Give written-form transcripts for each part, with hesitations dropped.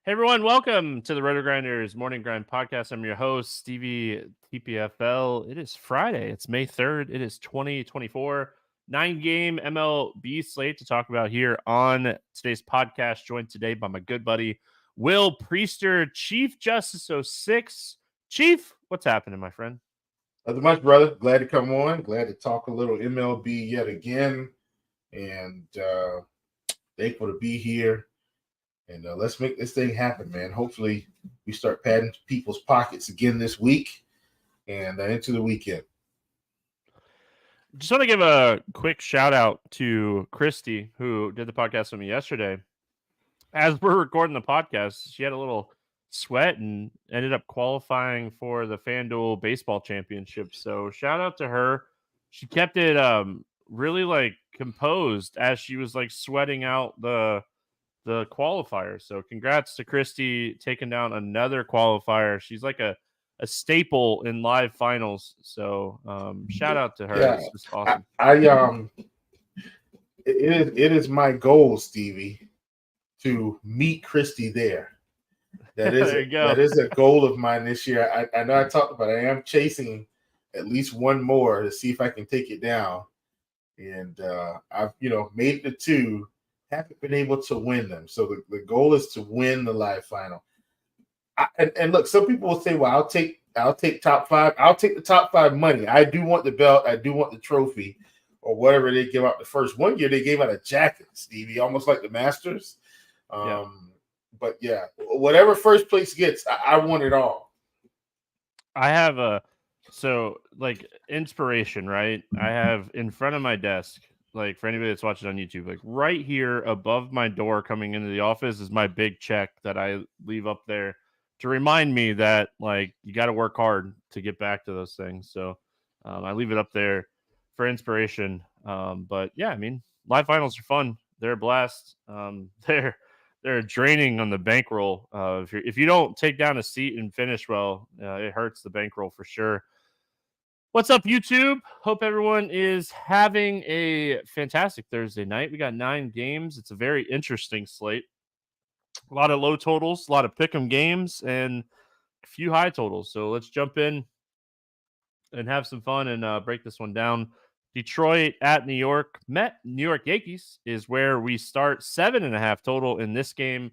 Hey everyone, welcome to the RotoGrinders Morning Grind podcast. I'm your host, Stevietpfl. It is Friday. It's May 3rd. It is 2024. 9-game MLB slate to talk about here on today's podcast. Joined today by my good buddy, Will Priester, ChiefJustice06. Chief, what's happening, my friend? Nothing much, brother. Glad to come on. Glad to talk a little MLB yet again. And thankful to be here. And let's make this thing happen, man. Hopefully we start padding people's pockets again this week and into the weekend. Just want to give a quick shout out to Christy, who did the podcast with me yesterday. As we're recording the podcast, she had a little sweat and ended up qualifying for the FanDuel baseball championship. So shout out to her. She kept it really composed as she was sweating out the qualifier. So congrats to Christy taking down another qualifier. She's like a staple in live finals. So shout out to her. Yeah, this is awesome. It is my goal, Stevie, to meet Christy there. That is a goal of mine this year. I know I talked about it. I am chasing at least one more to see if I can take it down. And I've made it to 2. Haven't been able to win them. So the goal is to win the live final. And look, some people will say, well, I'll take top 5. I'll take the top 5 money. I do want the belt. I do want the trophy or whatever they give out the first. One year they gave out a jacket, Stevie, almost like the Masters. But yeah, whatever first place gets, I want it all. I have inspiration, right? I have in front of my desk, for anybody that's watching on YouTube, right here above my door coming into the office is my big check that I leave up there to remind me that you got to work hard to get back to those things. So I leave it up there for inspiration. But yeah, I mean, live finals are fun. They're a blast. They're draining on the bankroll. If you don't take down a seat and finish well, it hurts the bankroll for sure. What's up, YouTube? Hope everyone is having a fantastic Thursday night. We got 9 games. It's a very interesting slate. A lot of low totals, a lot of pick'em games, and a few high totals. So let's jump in and have some fun and break this one down. Detroit at New York. New York Yankees is where we start. 7.5 total in this game.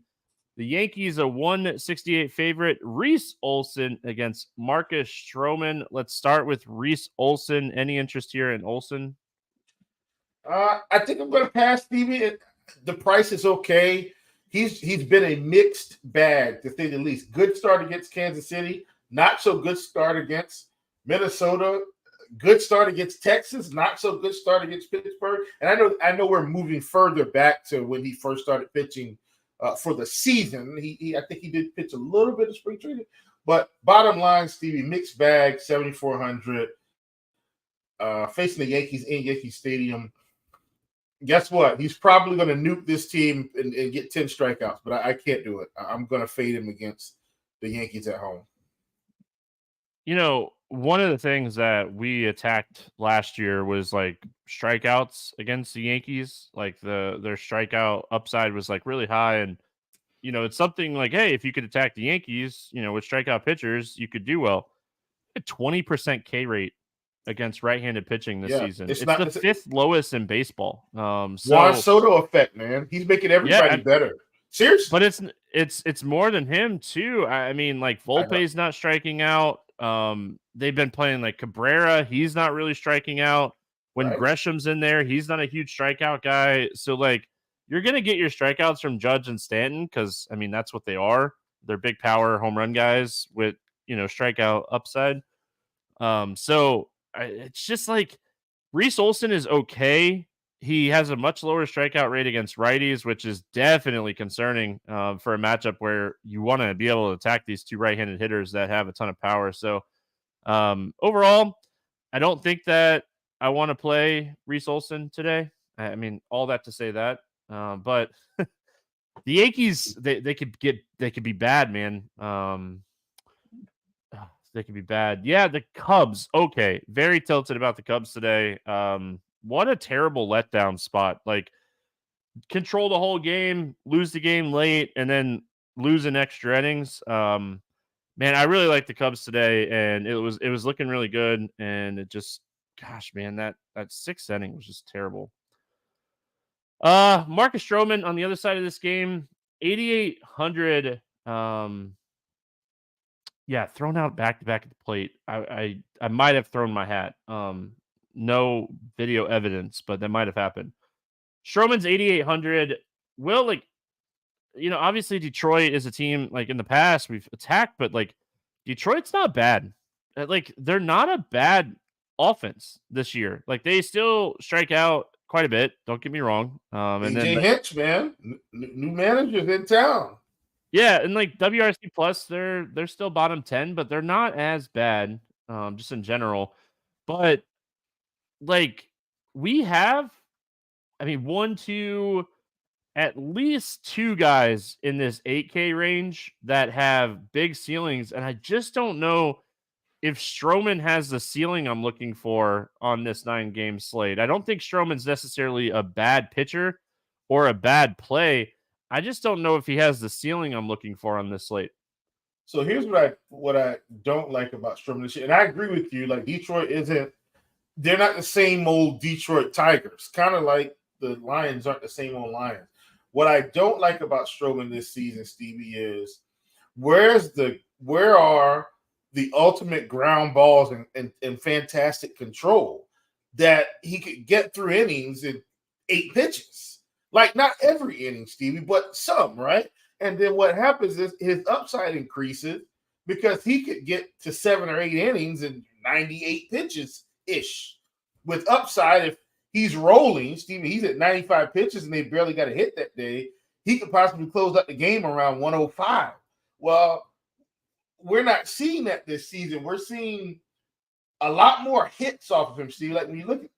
The Yankees a 168 favorite. Reese Olson against Marcus Stroman. Let's start with Reese Olson. Any interest here in Olson? I think I'm going to pass, Stevie. The price is okay. He's been a mixed bag, to say the least. Good start against Kansas City. Not so good start against Minnesota. Good start against Texas. Not so good start against Pittsburgh. And I know we're moving further back to when he first started pitching for the season. I think he did pitch a little bit of spring training. But bottom line, Stevie, mixed bag, 7,400. Facing the Yankees in Yankee Stadium. Guess what? He's probably going to nuke this team and get 10 strikeouts, but I can't do it. I'm going to fade him against the Yankees at home. One of the things that we attacked last year was strikeouts against the Yankees. Their strikeout upside was really high. And, it's something hey, if you could attack the Yankees, with strikeout pitchers, you could do well. A 20% K rate against right-handed pitching this season. It's the 5th lowest in baseball. Juan Soto effect, man. He's making everybody better. Seriously. But it's more than him too. I mean, Volpe's not striking out. They've been playing Cabrera. He's not really striking out. When Gresham's in there, he's not a huge strikeout guy. So you're gonna get your strikeouts from Judge and Stanton because I mean that's what they are. They're big power home run guys with strikeout upside. So it's just Reese Olson is okay. He has a much lower strikeout rate against righties, which is definitely concerning for a matchup where you want to be able to attack these 2 right-handed hitters that have a ton of power. So overall, I don't think that I want to play Reese Olson today. I mean, all that to say that. But the Yankees, they could be bad, man. They could be bad. Yeah, the Cubs. Okay, very tilted about the Cubs today. What a terrible letdown spot. Control the whole game, lose the game late, and then losing extra innings. Man, I really like the Cubs today, and it was looking really good, and it just, gosh, man, that sixth inning was just terrible. Marcus Stroman on the other side of this game, 8,800. Yeah, thrown out back to back at the plate. I might have thrown my hat. No video evidence, but that might have happened. Stroman's 8,800. Will, like, obviously Detroit is a team, like, in the past we've attacked, but like Detroit's not bad. Like, they're not a bad offense this year. Like, they still strike out quite a bit. Don't get me wrong. And then Hinch, man, new managers in town. Yeah, and like WRC plus, they're still bottom 10, but they're not as bad, just in general. But like we have, I mean, at least two guys in this 8K range that have big ceilings, and I just don't know if Stroman has the ceiling I'm looking for on this 9-game slate. I don't think Stroman's necessarily a bad pitcher or a bad play. I just don't know if he has the ceiling I'm looking for on this slate. So here's what I don't like about Stroman this year, and I agree with you. Like, Detroit they're not the same old Detroit Tigers. Kind of like the Lions aren't the same old Lions. What I don't like about Stroman this season, Stevie, is where are the ultimate ground balls and fantastic control that he could get through innings in 8 pitches. Like, not every inning, Stevie, but some, right? And then what happens is his upside increases because he could get to 7 or 8 innings and 98 pitches-ish. With upside, if he's rolling, Stevie, he's at 95 pitches and they barely got a hit that day, he could possibly close out the game around 105. Well, we're not seeing that this season. We're seeing a lot more hits off of him, Steve. Like, when you look at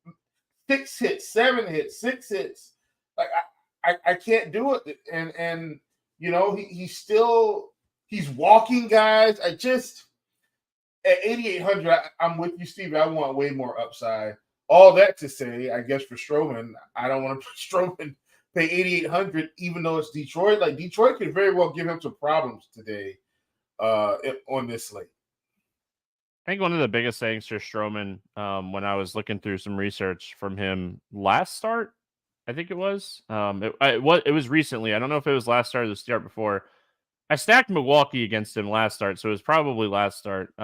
6 hits, 7 hits, 6 hits, like, I can't do it. And he's walking guys. At 8,800, I'm with you, Steve. I want way more upside. All that to say, I guess for Stroman, I don't want to Stroman pay 8,800, even though it's Detroit. Like, Detroit could very well give him some problems today on this slate. I think one of the biggest things for Stroman, when I was looking through some research from him last start, I think it was. It was recently. I don't know if it was last start or the start before. I stacked Milwaukee against him last start, so it was probably last start.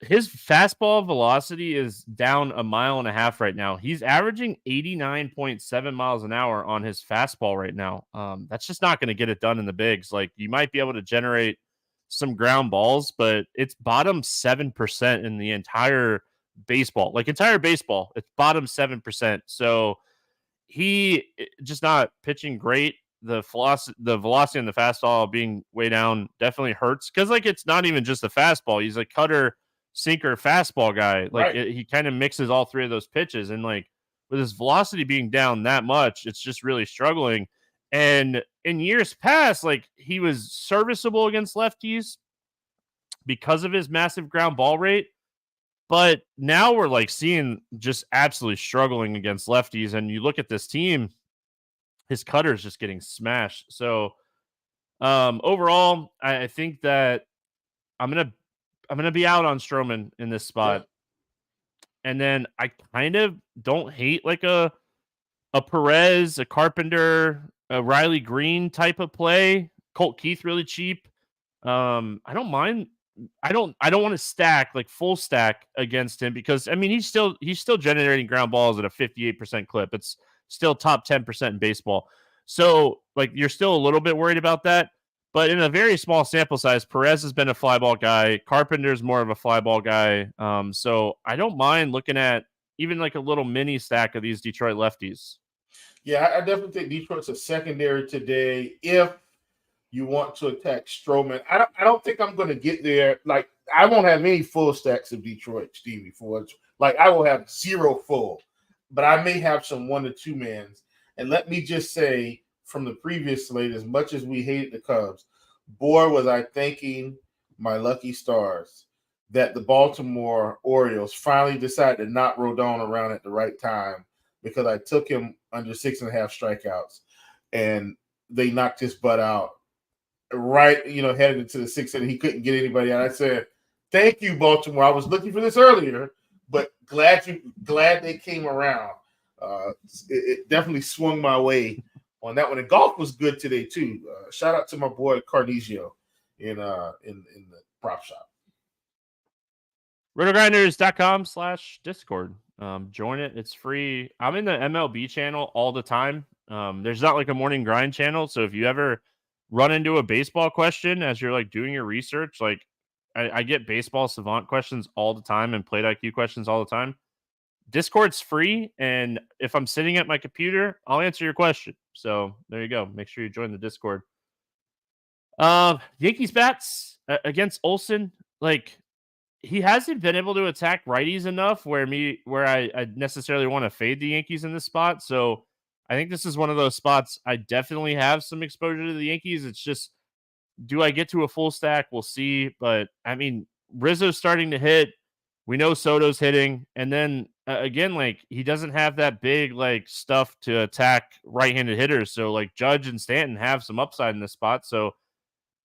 His fastball velocity is down 1.5 miles right now. He's averaging 89.7 miles an hour on his fastball right now. That's just not going to get it done in the bigs. Like, you might be able to generate some ground balls, but it's bottom 7% in the entire baseball. Like, entire baseball, it's bottom 7%. So he just not pitching great. The velocity and the fastball being way down definitely hurts, because, like, it's not even just the fastball. He's a cutter, sinker, fastball guy. Like, right. He kind of mixes all three of those pitches, and like with his velocity being down that much, it's just really struggling. And in years past, like, he was serviceable against lefties because of his massive ground ball rate. But now we're like seeing just absolutely struggling against lefties. And you look at this team, his cutter is just getting smashed. So overall, I think that I'm gonna be out on Stroman in this spot. Yeah. And then I kind of don't hate like a Perez, a Carpenter, a Riley Green type of play. Colt Keith really cheap. I don't mind. I don't want to stack, like, full stack against him, because I mean he's still generating ground balls at a 58% clip. It's still top 10% in baseball. So, like, you're still a little bit worried about that. But in a very small sample size, Perez has been a fly ball guy. Carpenter's more of a fly ball guy. So I don't mind looking at even like a little mini stack of these Detroit lefties. Yeah, I definitely think Detroit's a secondary today if you want to attack Stroman. I don't think I'm going to get there. Like, I won't have any full stacks of Detroit, Stevie, like, I will have 0 full, but I may have some 1 to 2 mans. And let me just say, from the previous slate, as much as we hated the Cubs, boy, was I thanking my lucky stars that the Baltimore Orioles finally decided to knock Rodon around at the right time, because I took him under 6.5 strikeouts, and they knocked his butt out right, headed into the sixth inning. He couldn't get anybody out. I said, thank you, Baltimore. I was looking for this earlier, but glad they came around. It definitely swung my way on that one. And golf was good today too. Shout out to my boy Carnesio in the prop shop. RotoGrinders.com/Discord. Join it. It's free. I'm in the MLB channel all the time. There's not like a morning grind channel. So if you ever run into a baseball question as you're like doing your research, like I get baseball savant questions all the time and plate IQ questions all the time. Discord's free. And if I'm sitting at my computer, I'll answer your question. So there you go. Make sure you join the Discord. Yankees bats against Olsen. Like, he hasn't been able to attack righties enough where I necessarily want to fade the Yankees in this spot. So I think this is one of those spots I definitely have some exposure to the Yankees. It's just, do I get to a full stack? We'll see. But I mean, Rizzo's starting to hit. We know Soto's hitting. And then again, like, he doesn't have that big like stuff to attack right-handed hitters. So like Judge and Stanton have some upside in this spot. So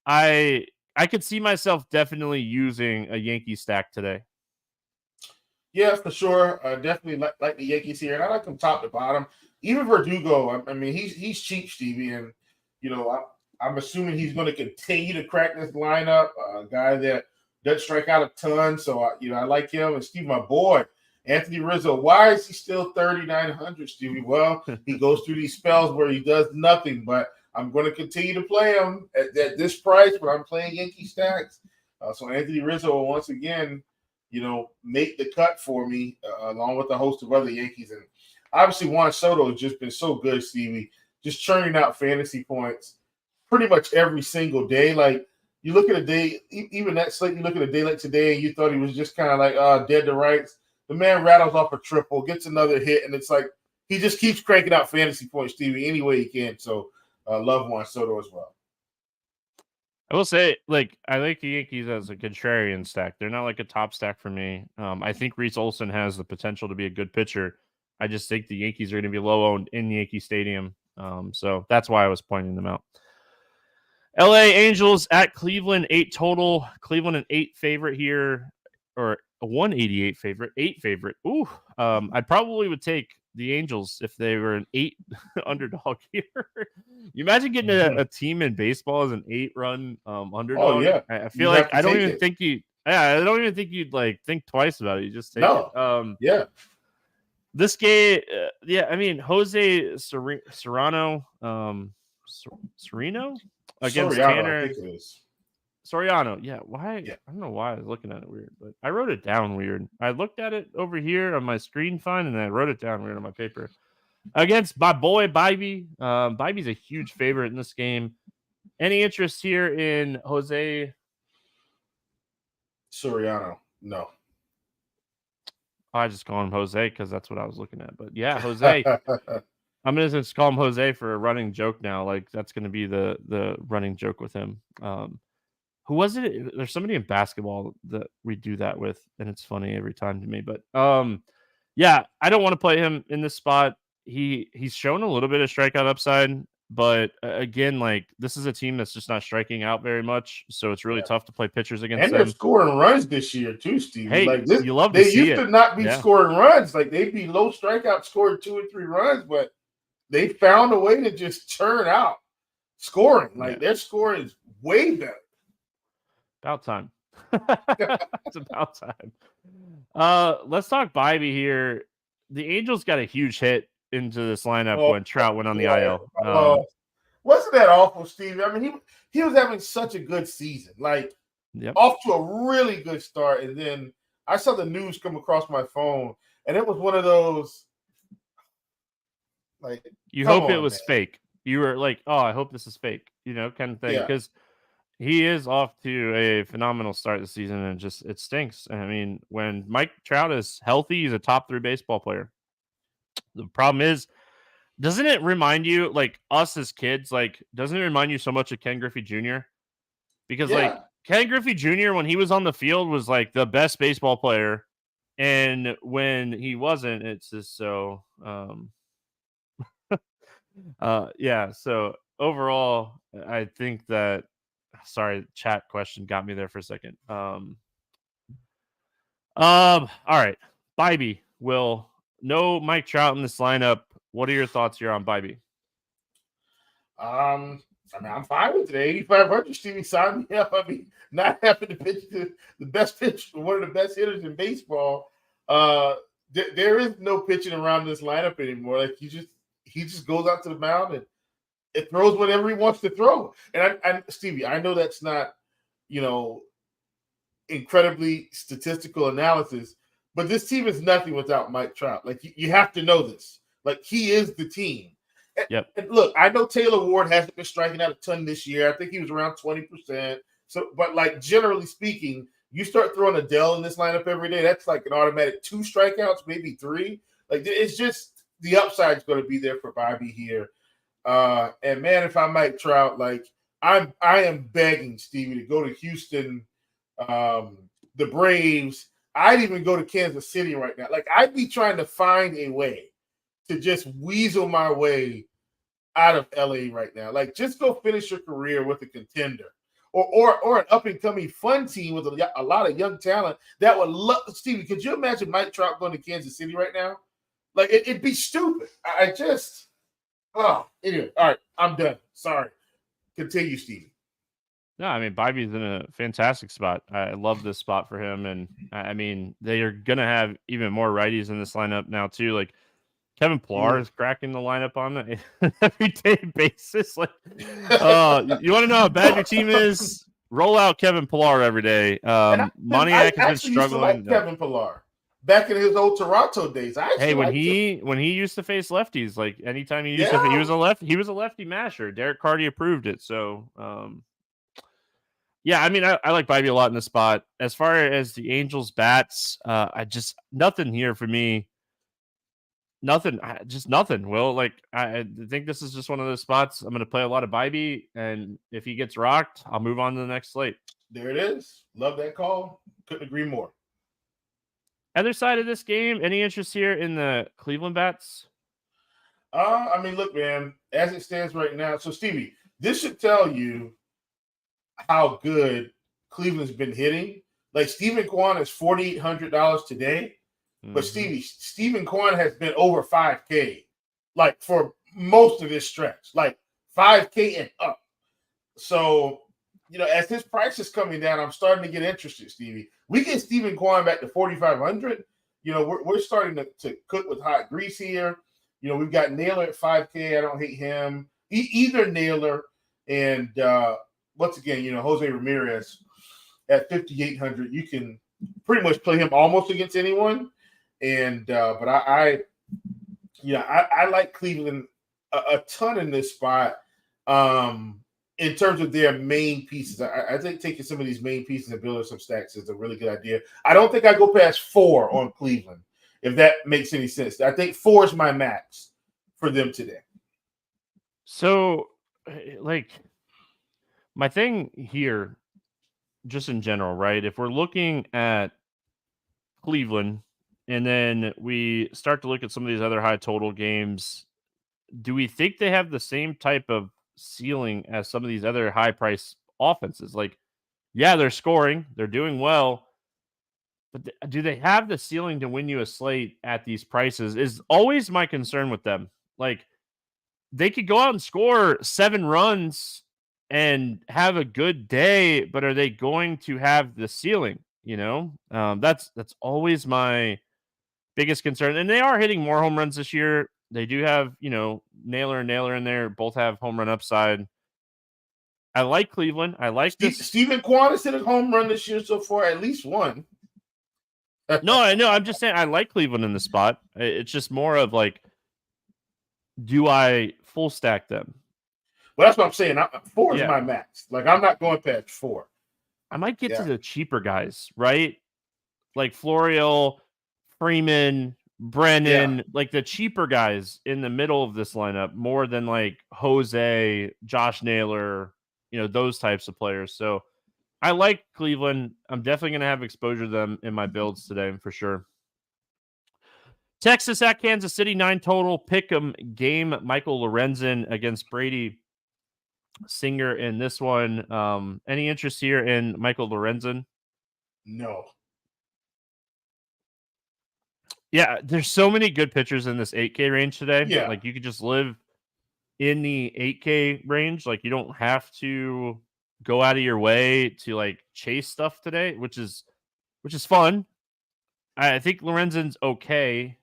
I could see myself definitely using a Yankee stack today. Yeah, for sure. Definitely like the Yankees here, and I like them top to bottom. Even Verdugo, I mean, he's cheap, Stevie, and I'm assuming he's going to continue to crack this lineup. A guy that doesn't strike out a ton, so I like him. And Steve, my boy, Anthony Rizzo. Why is he still 3,900, Stevie? Well, he goes through these spells where he does nothing, but I'm going to continue to play him at this price when I'm playing Yankee stacks. So Anthony Rizzo will once again, make the cut for me, along with a host of other Yankees. And obviously Juan Soto has just been so good, Stevie, just churning out fantasy points pretty much every single day. Like, you look at a day, even that slate, you look at a day like today, and you thought he was just kind of like dead to rights. The man rattles off a triple, gets another hit, and it's like he just keeps cranking out fantasy points, Stevie, any way he can. So love Juan Soto as well. I will say, like, I like the Yankees as a contrarian stack. They're not like a top stack for me. I think Reese Olson has the potential to be a good pitcher. I just think the Yankees are going to be low owned in Yankee Stadium. So that's why I was pointing them out. LA Angels at Cleveland, 8 total. Cleveland an 8 favorite here, or a 188 favorite, 8 favorite. Ooh, I probably would take the Angels if they were an 8 underdog here. You imagine getting a team in baseball as an 8-run underdog. Oh yeah, I feel like I don't even think you'd like think twice about it. You just take it. Yeah. This game, I mean, Jose Serrano, Sereno against Soriano, Tanner. I think it is. Soriano, yeah. Why? Yeah. I don't know why I was looking at it weird, but I wrote it down weird. I looked at it over here on my screen fine, and then I wrote it down weird on my paper. Against my boy Bybee. Bybee's a huge favorite in this game. Any interest here in Jose Soriano? No. I just call him Jose because that's what I was looking at. But yeah, Jose. I'm gonna just call him Jose for a running joke now. Like, that's gonna be the running joke with him. Who was it? There's somebody in basketball that we do that with, and it's funny every time to me. But yeah, I don't want to play him in this spot. He's shown a little bit of strikeout upside, but again, like, this is a team that's just not striking out very much, so it's really tough to play pitchers against and them. they're scoring runs this year too, Steve. Hey, like this, you love to see used it. to not be scoring runs. Like, they'd be low strikeout, scoring 2 or 3 runs, but they found a way to just churn out scoring. Like, their scoring is way better. About time. It's about time. Let's talk Bybee here. The Angels got a huge hit into this lineup when Trout went on the IL. Wasn't that awful, Steve? I mean, he was having such a good season. Like, off to a really good start. And then I saw the news come across my phone, and it was one of those, like, you hope it was fake. You were like, oh, I hope this is fake, kind of thing. Because he is off to a phenomenal start this season, and it stinks. I mean, when Mike Trout is healthy, he's a top 3 baseball player. The problem is, doesn't it remind you, like, us as kids, like, doesn't it remind you so much of Ken Griffey Jr.? Because like, Ken Griffey Jr., when he was on the field, was like the best baseball player. And when he wasn't, it's just so yeah. So overall, I think that Sorry, chat question got me there for a second. All right. Bybee will no Mike Trout in this lineup. What are your thoughts here on Bybee? I mean, I'm fine with it. 8,500, Stevie, sign me up. I mean, not having to pitch the best pitch, one of the best hitters in baseball. There is no pitching around this lineup anymore. Like he just goes out to the mound and it throws whatever he wants to throw. And Stevie, I know that's not, incredibly statistical analysis, but this team is nothing without Mike Trout. Like you have to know this. Like he is the team. Yep. And look, I know Taylor Ward hasn't been striking out a ton this year. I think he was around 20%. So, but like generally speaking, you start throwing Adele in this lineup every day, that's like an automatic 2 strikeouts, maybe 3. Like it's just the upside is going to be there for Bobby here. And man, if I'm Mike Trout, like I am begging Stevie to go to Houston, the Braves. I'd even go to Kansas City right now. Like I'd be trying to find a way to just weasel my way out of LA right now. Like just go finish your career with a contender or an up and coming fun team with a lot of young talent that would love. Stevie, could you imagine Mike Trout going to Kansas City right now? Like it'd be stupid. Anyway, all right, I'm done. Sorry. Continue, Stevie. No, I mean, Bybee's in a fantastic spot. I love this spot for him. And I mean, they are going to have even more righties in this lineup now, too. Like Kevin Pillar is cracking the lineup on an everyday basis. Like, you want to know how bad your team is? Roll out Kevin Pillar every day. Moniak has been struggling. Kevin Pillar back in his old Toronto days. When he used to face lefties, like anytime he used to, he was a lefty masher. Derek Carty approved it. So, yeah, I mean, I like Bybee a lot in the spot. As far as the Angels bats, nothing here for me. Nothing. Will, like, I think this is just one of those spots. I'm going to play a lot of Bybee, and if he gets rocked, I'll move on to the next slate. There it is. Love that call. Couldn't agree more. Other side of this game, any interest here in the Cleveland bats? I mean, look, man, as it stands right now. So, Stevie, this should tell you how good Cleveland's been hitting. Like Steven Kwan is $4,800 today, but Steven Kwan has been over 5K, like for most of this stretch, like 5K and up. So, as his price is coming down, I'm starting to get interested, Stevie. We get Steven Kwan back to 4,500. We're starting to cook with hot grease here. We've got Naylor at 5K. I don't hate him. Either Naylor and once again, Jose Ramirez at 5,800. You can pretty much play him almost against anyone. And but I like Cleveland a ton in this spot. In terms of their main pieces, I think taking some of these main pieces and building some stacks is a really good idea. I don't think I go past 4 on Cleveland, if that makes any sense. I think 4 is my max for them today. So, like, my thing here, just in general, right? If we're looking at Cleveland and then we start to look at some of these other high total games, do we think they have the same type of ceiling as some of these other high price offenses? Like, yeah, they're scoring, they're doing well, but do they have the ceiling to win you a slate at these prices is always my concern with them. Like, they could go out and score 7 runs and have a good day, but are they going to have the ceiling? That's always my biggest concern. And they are hitting more home runs this year. They do have, Naylor and Naylor in there. Both have home run upside. I like Cleveland. I like this. Steven Kwan has hit a home run this year so far, at least one. No, I know. I'm just saying I like Cleveland in the spot. It's just more of like, do I full stack them? Well, that's what I'm saying. 4 is my max. Like, I'm not going past 4. I might get to the cheaper guys, right? Like Florial, Freeman, Brennan, like the cheaper guys in the middle of this lineup more than like Jose, Josh Naylor, those types of players. So I like Cleveland. I'm definitely going to have exposure to them in my builds today for sure. Texas at Kansas City, 9 total. Pick'em game. Michael Lorenzen against Brady. Singer in this one. Any interest here in Michael Lorenzen? No. Yeah, there's so many good pitchers in this 8K range today. Yeah. Like you could just live in the 8K range. Like you don't have to go out of your way to like chase stuff today, which is fun. I think Lorenzen's okay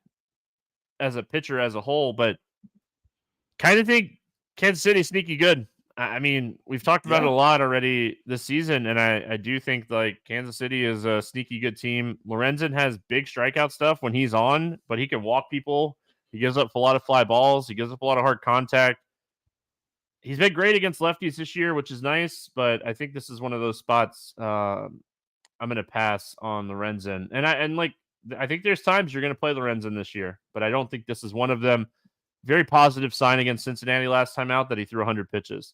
as a pitcher as a whole, but kind of think Kansas City sneaky good. I mean, we've talked about it a lot already this season, and I do think like Kansas City is a sneaky good team. Lorenzen has big strikeout stuff when he's on, but he can walk people. He gives up a lot of fly balls. He gives up a lot of hard contact. He's been great against lefties this year, which is nice, but I think this is one of those spots I'm going to pass on Lorenzen. And I think there's times you're going to play Lorenzen this year, but I don't think this is one of them. Very positive sign against Cincinnati last time out that he threw 100 pitches.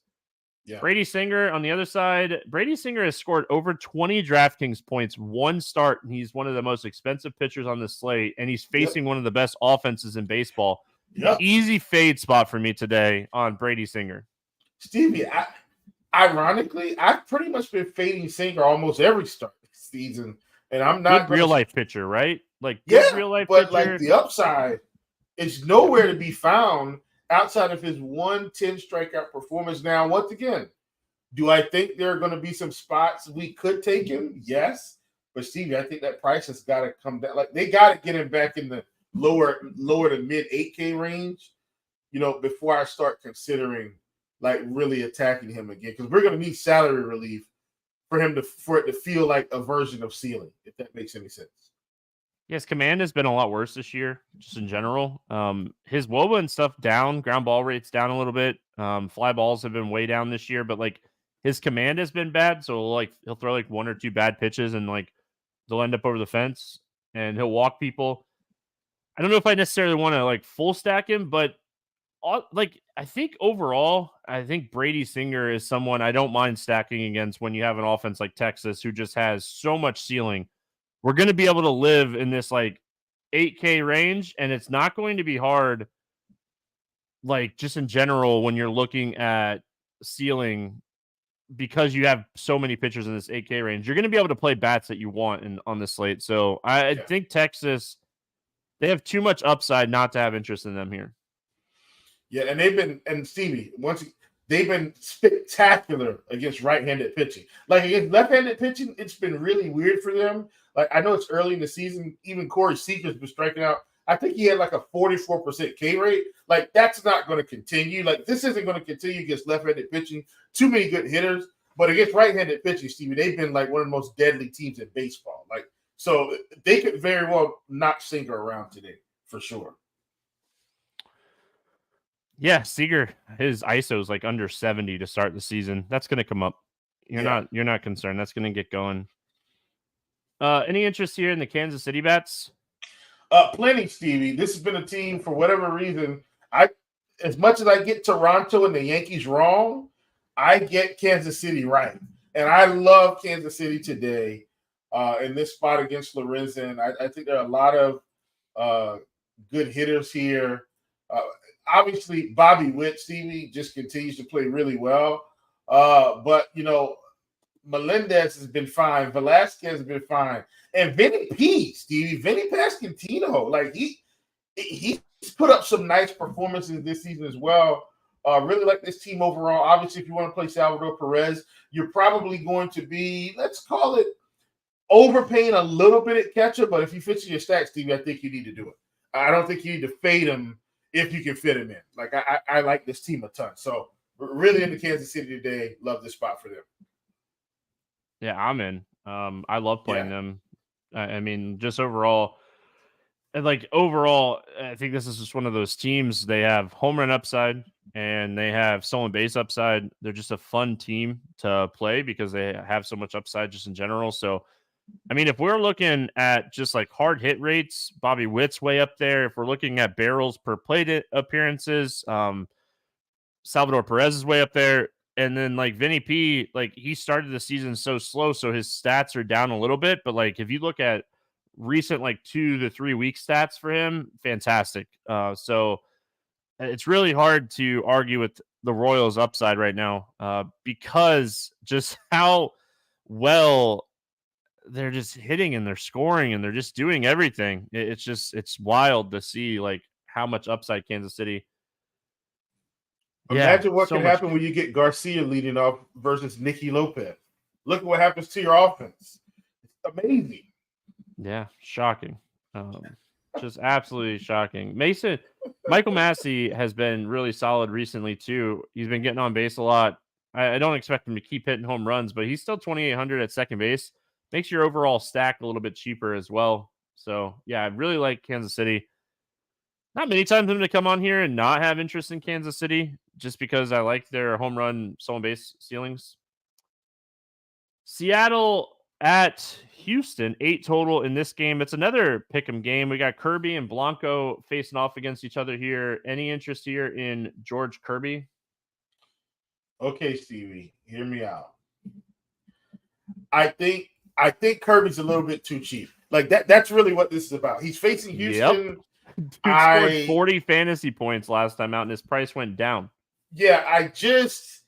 Yeah. Brady Singer on the other side. Brady Singer has scored over 20 DraftKings points one start, and he's one of the most expensive pitchers on the slate, and he's facing one of the best offenses in baseball. Easy fade spot for me today on Brady Singer. Stevie, ironically, I've pretty much been fading Singer almost every start this season, and I'm not good real life pitcher, right? Like good real life but pitcher. Like the upside is nowhere to be found outside of his 110 strikeout performance. Now, once again, do I think there are going to be some spots we could take him? Yes. But Stevie, I think that price has got to come down. Like they got to get him back in the lower to mid 8K range, before I start considering like really attacking him again. Because we're going to need salary relief for it to feel like a version of ceiling, if that makes any sense. Yes, command has been a lot worse this year, just in general. His WOBA and stuff down, ground ball rates down a little bit. Fly balls have been way down this year, but like his command has been bad. So he'll throw like one or two bad pitches and like they'll end up over the fence and he'll walk people. I don't know if I necessarily want to like full stack him, but I think overall, I think Brady Singer is someone I don't mind stacking against when you have an offense like Texas who just has so much ceiling. We're going to be able to live in this like 8K range, and it's not going to be hard, like just in general, when you're looking at ceiling, because you have so many pitchers in this 8K range. You're going to be able to play bats that you want on the slate. So I think Texas, they have too much upside not to have interest in them here. Yeah, and Stevie, they've been spectacular against right-handed pitching. Like against left-handed pitching, it's been really weird for them. Like I know it's early in the season. Even Corey Seager's been striking out. I think he had like a 44% K rate. Like that's not going to continue. Like this isn't going to continue against left-handed pitching. Too many good hitters, but against right-handed pitching, Stevie, they've been like one of the most deadly teams in baseball. Like so, they could very well knock Singer around today for sure. Yeah, Seager, his ISO is like under 70 to start the season. That's going to come up. You're not concerned. That's going to get going. Any interest here in the Kansas City bats? Plenty, Stevie. This has been a team for whatever reason. As much as I get Toronto and the Yankees wrong, I get Kansas City right. And I love Kansas City today in this spot against Lorenzen. I think there are a lot of good hitters here. Obviously, Bobby Witt, Stevie, just continues to play really well. But, Melendez has been fine. Velasquez has been fine. And Vinny Pasquantino, like he's put up some nice performances this season as well. Really like this team overall. Obviously, if you want to play Salvador Perez, you're probably going to be, let's call it, overpaying a little bit at catcher. But if you fit your stats, Stevie, I think you need to do it. I don't think you need to fade him if you can fit him in. Like I like this team a ton. So really into Kansas City today. Love this spot for them. Yeah, I'm in. I love playing them. I mean, just overall, I think this is just one of those teams. They have home run upside and they have stolen base upside. They're just a fun team to play because they have so much upside just in general. So, I mean, if we're looking at just like hard hit rates, Bobby Witt's way up there. If we're looking at barrels per plate appearances, Salvador Perez is way up there. And then like Vinny P, like he started the season so slow, so his stats are down a little bit. But like if you look at recent like 2 to 3 week stats for him, fantastic. So it's really hard to argue with the Royals upside right now because just how well they're just hitting and they're scoring and they're just doing everything. It's wild to see like how much upside Kansas City. Imagine what can happen when you get Garcia leading off versus Nicky Lopez. Look at what happens to your offense. It's amazing. Yeah, shocking. Just absolutely shocking. Michael Massey has been really solid recently too. He's been getting on base a lot. I don't expect him to keep hitting home runs, but he's still 2,800 at second base. Makes your overall stack a little bit cheaper as well. So yeah, I really like Kansas City. Not many times I'm going to come on here and not have interest in Kansas City just because I like their home run stolen base ceilings. Seattle at Houston, 8 total in this game. It's another pick'em game. We got Kirby and Blanco facing off against each other here. Any interest here in George Kirby? Okay, Stevie, hear me out. I think Kirby's a little bit too cheap. Like that's really what this is about. He's facing Houston. Yep. Dude scored 40 fantasy points last time out, and his price went down. Yeah, I just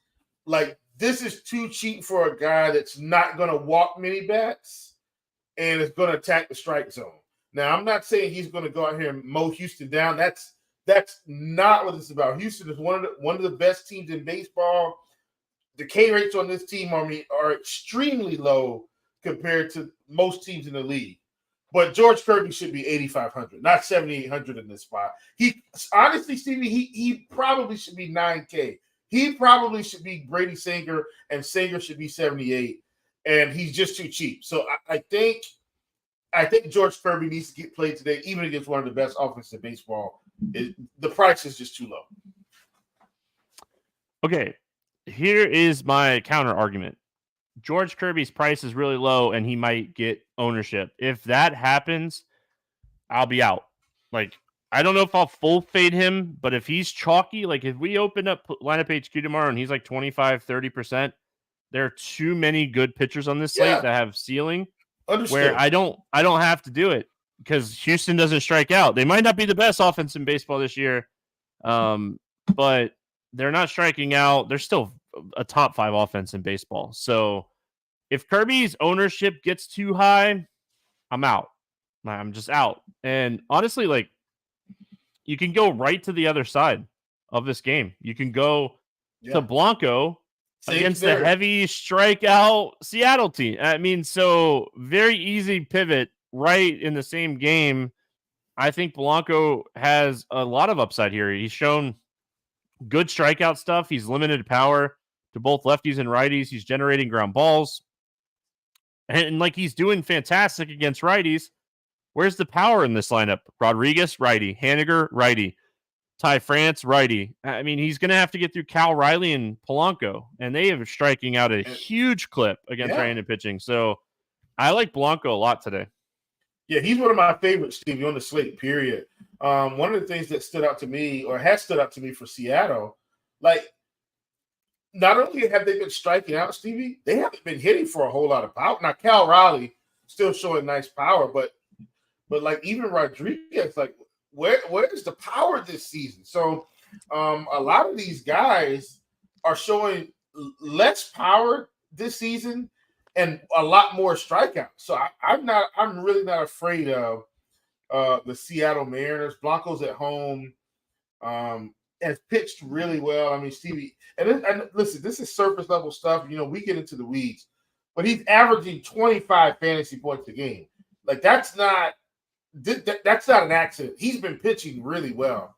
like this is too cheap for a guy that's not going to walk many bats and is going to attack the strike zone. Now, I'm not saying he's going to go out here and mow Houston down. That's not what it's about. Houston is one of the best teams in baseball. The K rates on this team are extremely low compared to most teams in the league. But George Kirby should be 8,500, not 7,800 in this spot. He honestly, Stevie, he probably should be 9K. He probably should be Brady Singer, and Singer should be 78, and he's just too cheap. So I think George Kirby needs to get played today, even against one of the best offenses in baseball. The price is just too low. Okay, here is my counter argument. George Kirby's price is really low and he might get ownership. If that happens, I'll be out. Like, I don't know if I'll full fade him, but if he's chalky, like if we open up lineup HQ tomorrow and he's like 25-30%, there are too many good pitchers on this slate that have ceiling. Understood. Where I don't have to do it because Houston doesn't strike out. They might not be the best offense in baseball this year, but they're not striking out. They're still a top 5 offense in baseball. So if Kirby's ownership gets too high, I'm out. I'm just out. And honestly, like you can go right to the other side of this game. You can go to Blanco against the heavy strikeout Seattle team. I mean, so very easy pivot right in the same game. I think Blanco has a lot of upside here. He's shown good strikeout stuff. He's limited power to both lefties and righties. He's generating ground balls. And like he's doing fantastic against righties. Where's the power in this lineup? Rodriguez, righty. Haniger, righty. Ty France, righty. I mean, he's going to have to get through Cal Riley and Polanco, and they are striking out a huge clip against right-handed pitching. So I like Blanco a lot today. Yeah, he's one of my favorites, Stevie, on the slate, period. One of the things that stood out to me or has stood out to me for Seattle, like not only have they been striking out, Stevie, they haven't been hitting for a whole lot of power. Now, Cal Riley still showing nice power, but like even Rodriguez, like where's the power this season? So a lot of these guys are showing less power this season and a lot more strikeouts. So I'm really not afraid of the Seattle Mariners. Blanco's at home, has pitched really well. I mean, Stevie, and listen, this is surface level stuff. You know, we get into the weeds, but he's averaging 25 fantasy points a game. Like that's not an accident. He's been pitching really well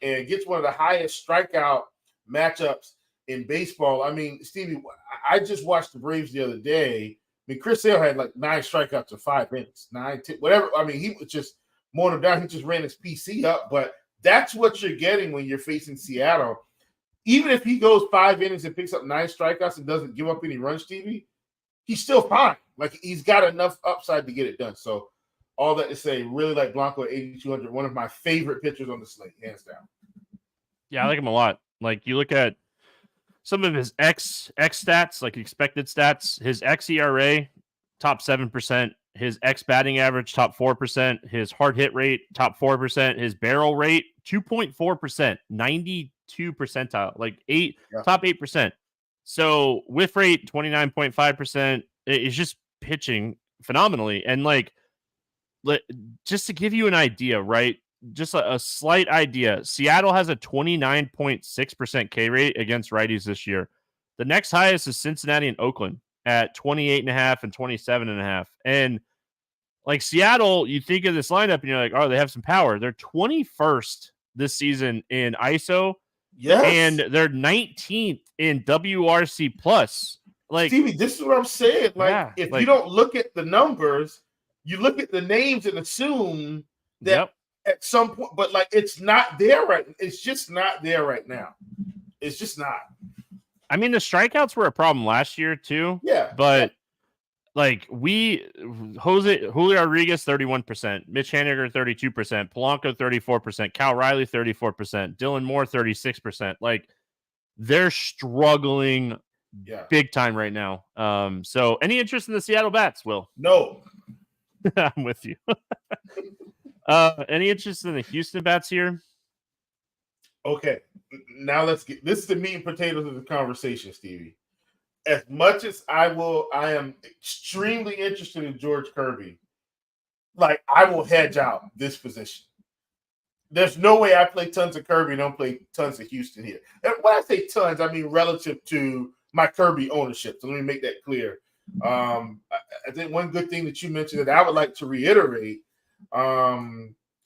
and gets one of the highest strikeout matchups in baseball. I mean, Stevie, I just watched the Braves the other day. I mean, Chris Sale had like 9 strikeouts in 5 innings, 9, 10, whatever. I mean, he was just mowing him down. He just ran his PC up, but that's what you're getting when you're facing Seattle. Even if he goes 5 innings and picks up 9 strikeouts and doesn't give up any runs, Stevie, he's still fine. Like he's got enough upside to get it done. So all that to say, really like Blanco at 8,200, one of my favorite pitchers on the slate, hands down. Yeah, I like him a lot. Like you look at some of his X stats, like expected stats, his XERA, top 7%, his X batting average, top 4%, his hard hit rate, top 4%, his barrel rate, 2.4%, percentile, like Yeah. top 8%. So whiff rate 29.5%. It's just pitching phenomenally. And like, just to give you an idea, right? Just a slight idea. Seattle has a 29.6% K rate against righties this year. The next highest is Cincinnati and Oakland at 28.5 and 27.5. And like Seattle, you think of this lineup and you're like, oh, they have some power. They're 21st this season in ISO. Yes. And they're 19th in WRC plus. Like, Stevie, this is what I'm saying. Like, if you don't look at the numbers, you look at the names and assume that at some point, but like it's not there right. It's just not there right now. It's just not. I mean, the strikeouts were a problem last year too. Yeah, but like Julio Rodriguez 31%, Mitch Haniger 32%, Polanco 34%, Cal Riley 34%, Dylan Moore 36%. Like they're struggling big time right now. So any interest in the Seattle Bats, Will? No. I'm with you. Any interest in the Houston Bats here? Okay. Now let's get this is the meat and potatoes of the conversation, Stevie. As much as I am extremely interested in George Kirby. Like I will hedge out this position. There's no way I play tons of Kirby and don't play tons of Houston here. And when I say tons, I mean relative to my Kirby ownership. So let me make that clear. I think one good thing that you mentioned that I would like to reiterate,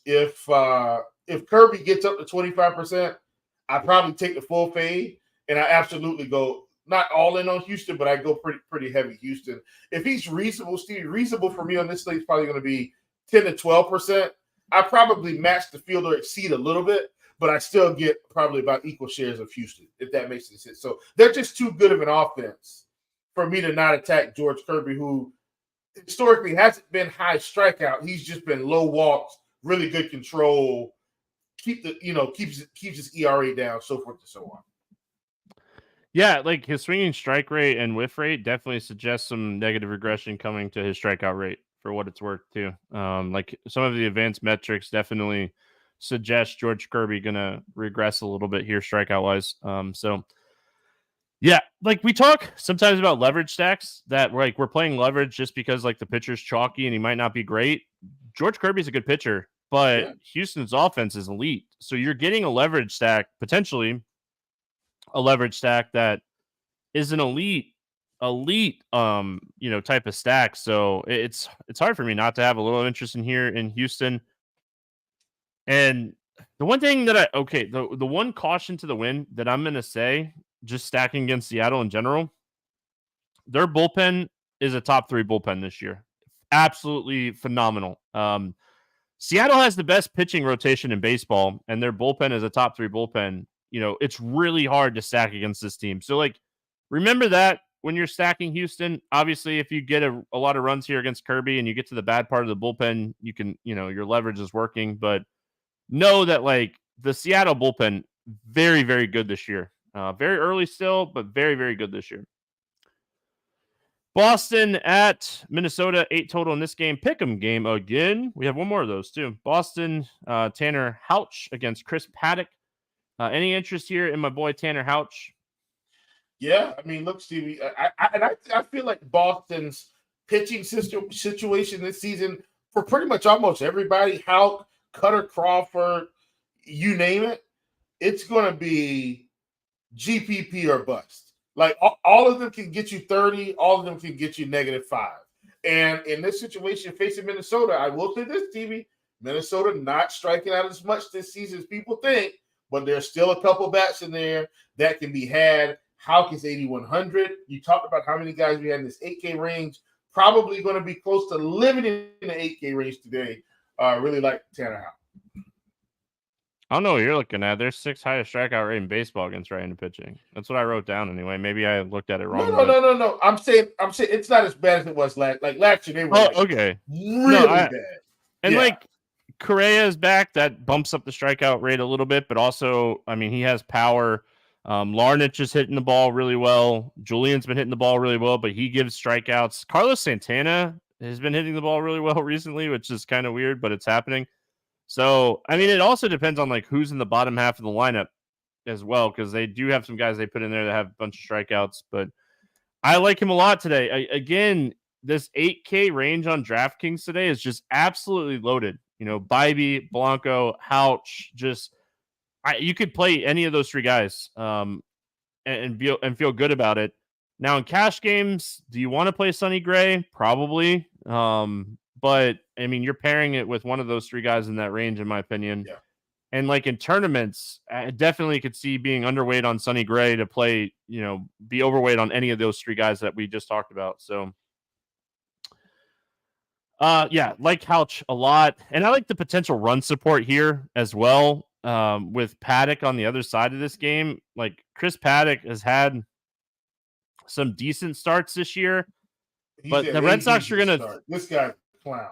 if Kirby gets up to 25%, I probably take the full fade, and I absolutely go not all in on Houston, but I go pretty heavy Houston. If he's reasonable, Steve, reasonable for me on this slate is probably going to be 10 to 12%. I probably match the field or exceed a little bit, but I still get probably about equal shares of Houston, if that makes any sense. So they're just too good of an offense for me to not attack George Kirby, who historically hasn't been high strikeout. He's just been low walks, really good control, keeps his ERA down, so forth and so on. Yeah, like his swinging strike rate and whiff rate definitely suggests some negative regression coming to his strikeout rate for what it's worth too. Like some of the advanced metrics definitely suggest George Kirby gonna regress a little bit here strikeout wise. So yeah, like we talk sometimes about leverage stacks that we're playing leverage just because like the pitcher's chalky and he might not be great. George Kirby's a good pitcher, but Houston's offense is elite. So you're getting a leverage stack, potentially a leverage stack that is an elite type of stack. So it's hard for me not to have a little interest in here in Houston. And the one thing that the one caution to the wind that I'm going to say, just stacking against Seattle in general, their bullpen is a top 3 bullpen this year. Absolutely phenomenal. Seattle has the best pitching rotation in baseball, and their bullpen is a top 3 bullpen. It's really hard to stack against this team. So like, remember that when you're stacking Houston. Obviously, if you get a lot of runs here against Kirby and you get to the bad part of the bullpen, you can, your leverage is working, but know that like the Seattle bullpen, very, very good this year. Very early still, but very, very good this year. Boston at Minnesota, 8 total in this game. Pick'em game again. We have one more of those too. Boston, Tanner Houch against Chris Paddock. Any interest here in my boy Tanner Houch? Yeah, I mean, look, Stevie, I feel like Boston's pitching situation this season for pretty much almost everybody, Houck, Cutter Crawford, you name it, it's going to be GPP or bust. Like all of them can get you 30, all of them can get you -5. And in this situation, facing Minnesota, I will say this, Stevie, Minnesota not striking out as much this season as people think, but there's still a couple bats in there that can be had. Houck is 8,100. You talked about how many guys we had in this 8K range. Probably going to be close to living in the 8K range today. Really like Tanner Houck. I don't know what you're looking at. There's 6th highest strikeout rate in baseball against right-handed pitching. That's what I wrote down anyway. Maybe I looked at it wrong. No. I'm saying it's not as bad as it was last year. They were really bad. And like Correa is back. That bumps up the strikeout rate a little bit, but also, I mean, he has power. Larnach is hitting the ball really well. Julian's been hitting the ball really well, but he gives strikeouts. Carlos Santana has been hitting the ball really well recently, which is kind of weird, but it's happening. So, I mean, it also depends on like who's in the bottom half of the lineup. as well, because they do have some guys they put in there that have a bunch of strikeouts. But I like him a lot today. Again, this 8K range on DraftKings today is just absolutely loaded. Bybee, Blanco, Houch, you could play any of those three guys and feel good about it. Now in cash games, do you want to play Sonny Gray? Probably. But I mean, you're pairing it with one of those three guys in that range, in my opinion. Yeah. And like in tournaments, I definitely could see being underweight on Sonny Gray to play, be overweight on any of those three guys that we just talked about. So, like Couch a lot. And I like the potential run support here as well. With Paddock on the other side of this game, like Chris Paddock has had some decent starts this year, but the Red Sox are going to. This guy's a clown.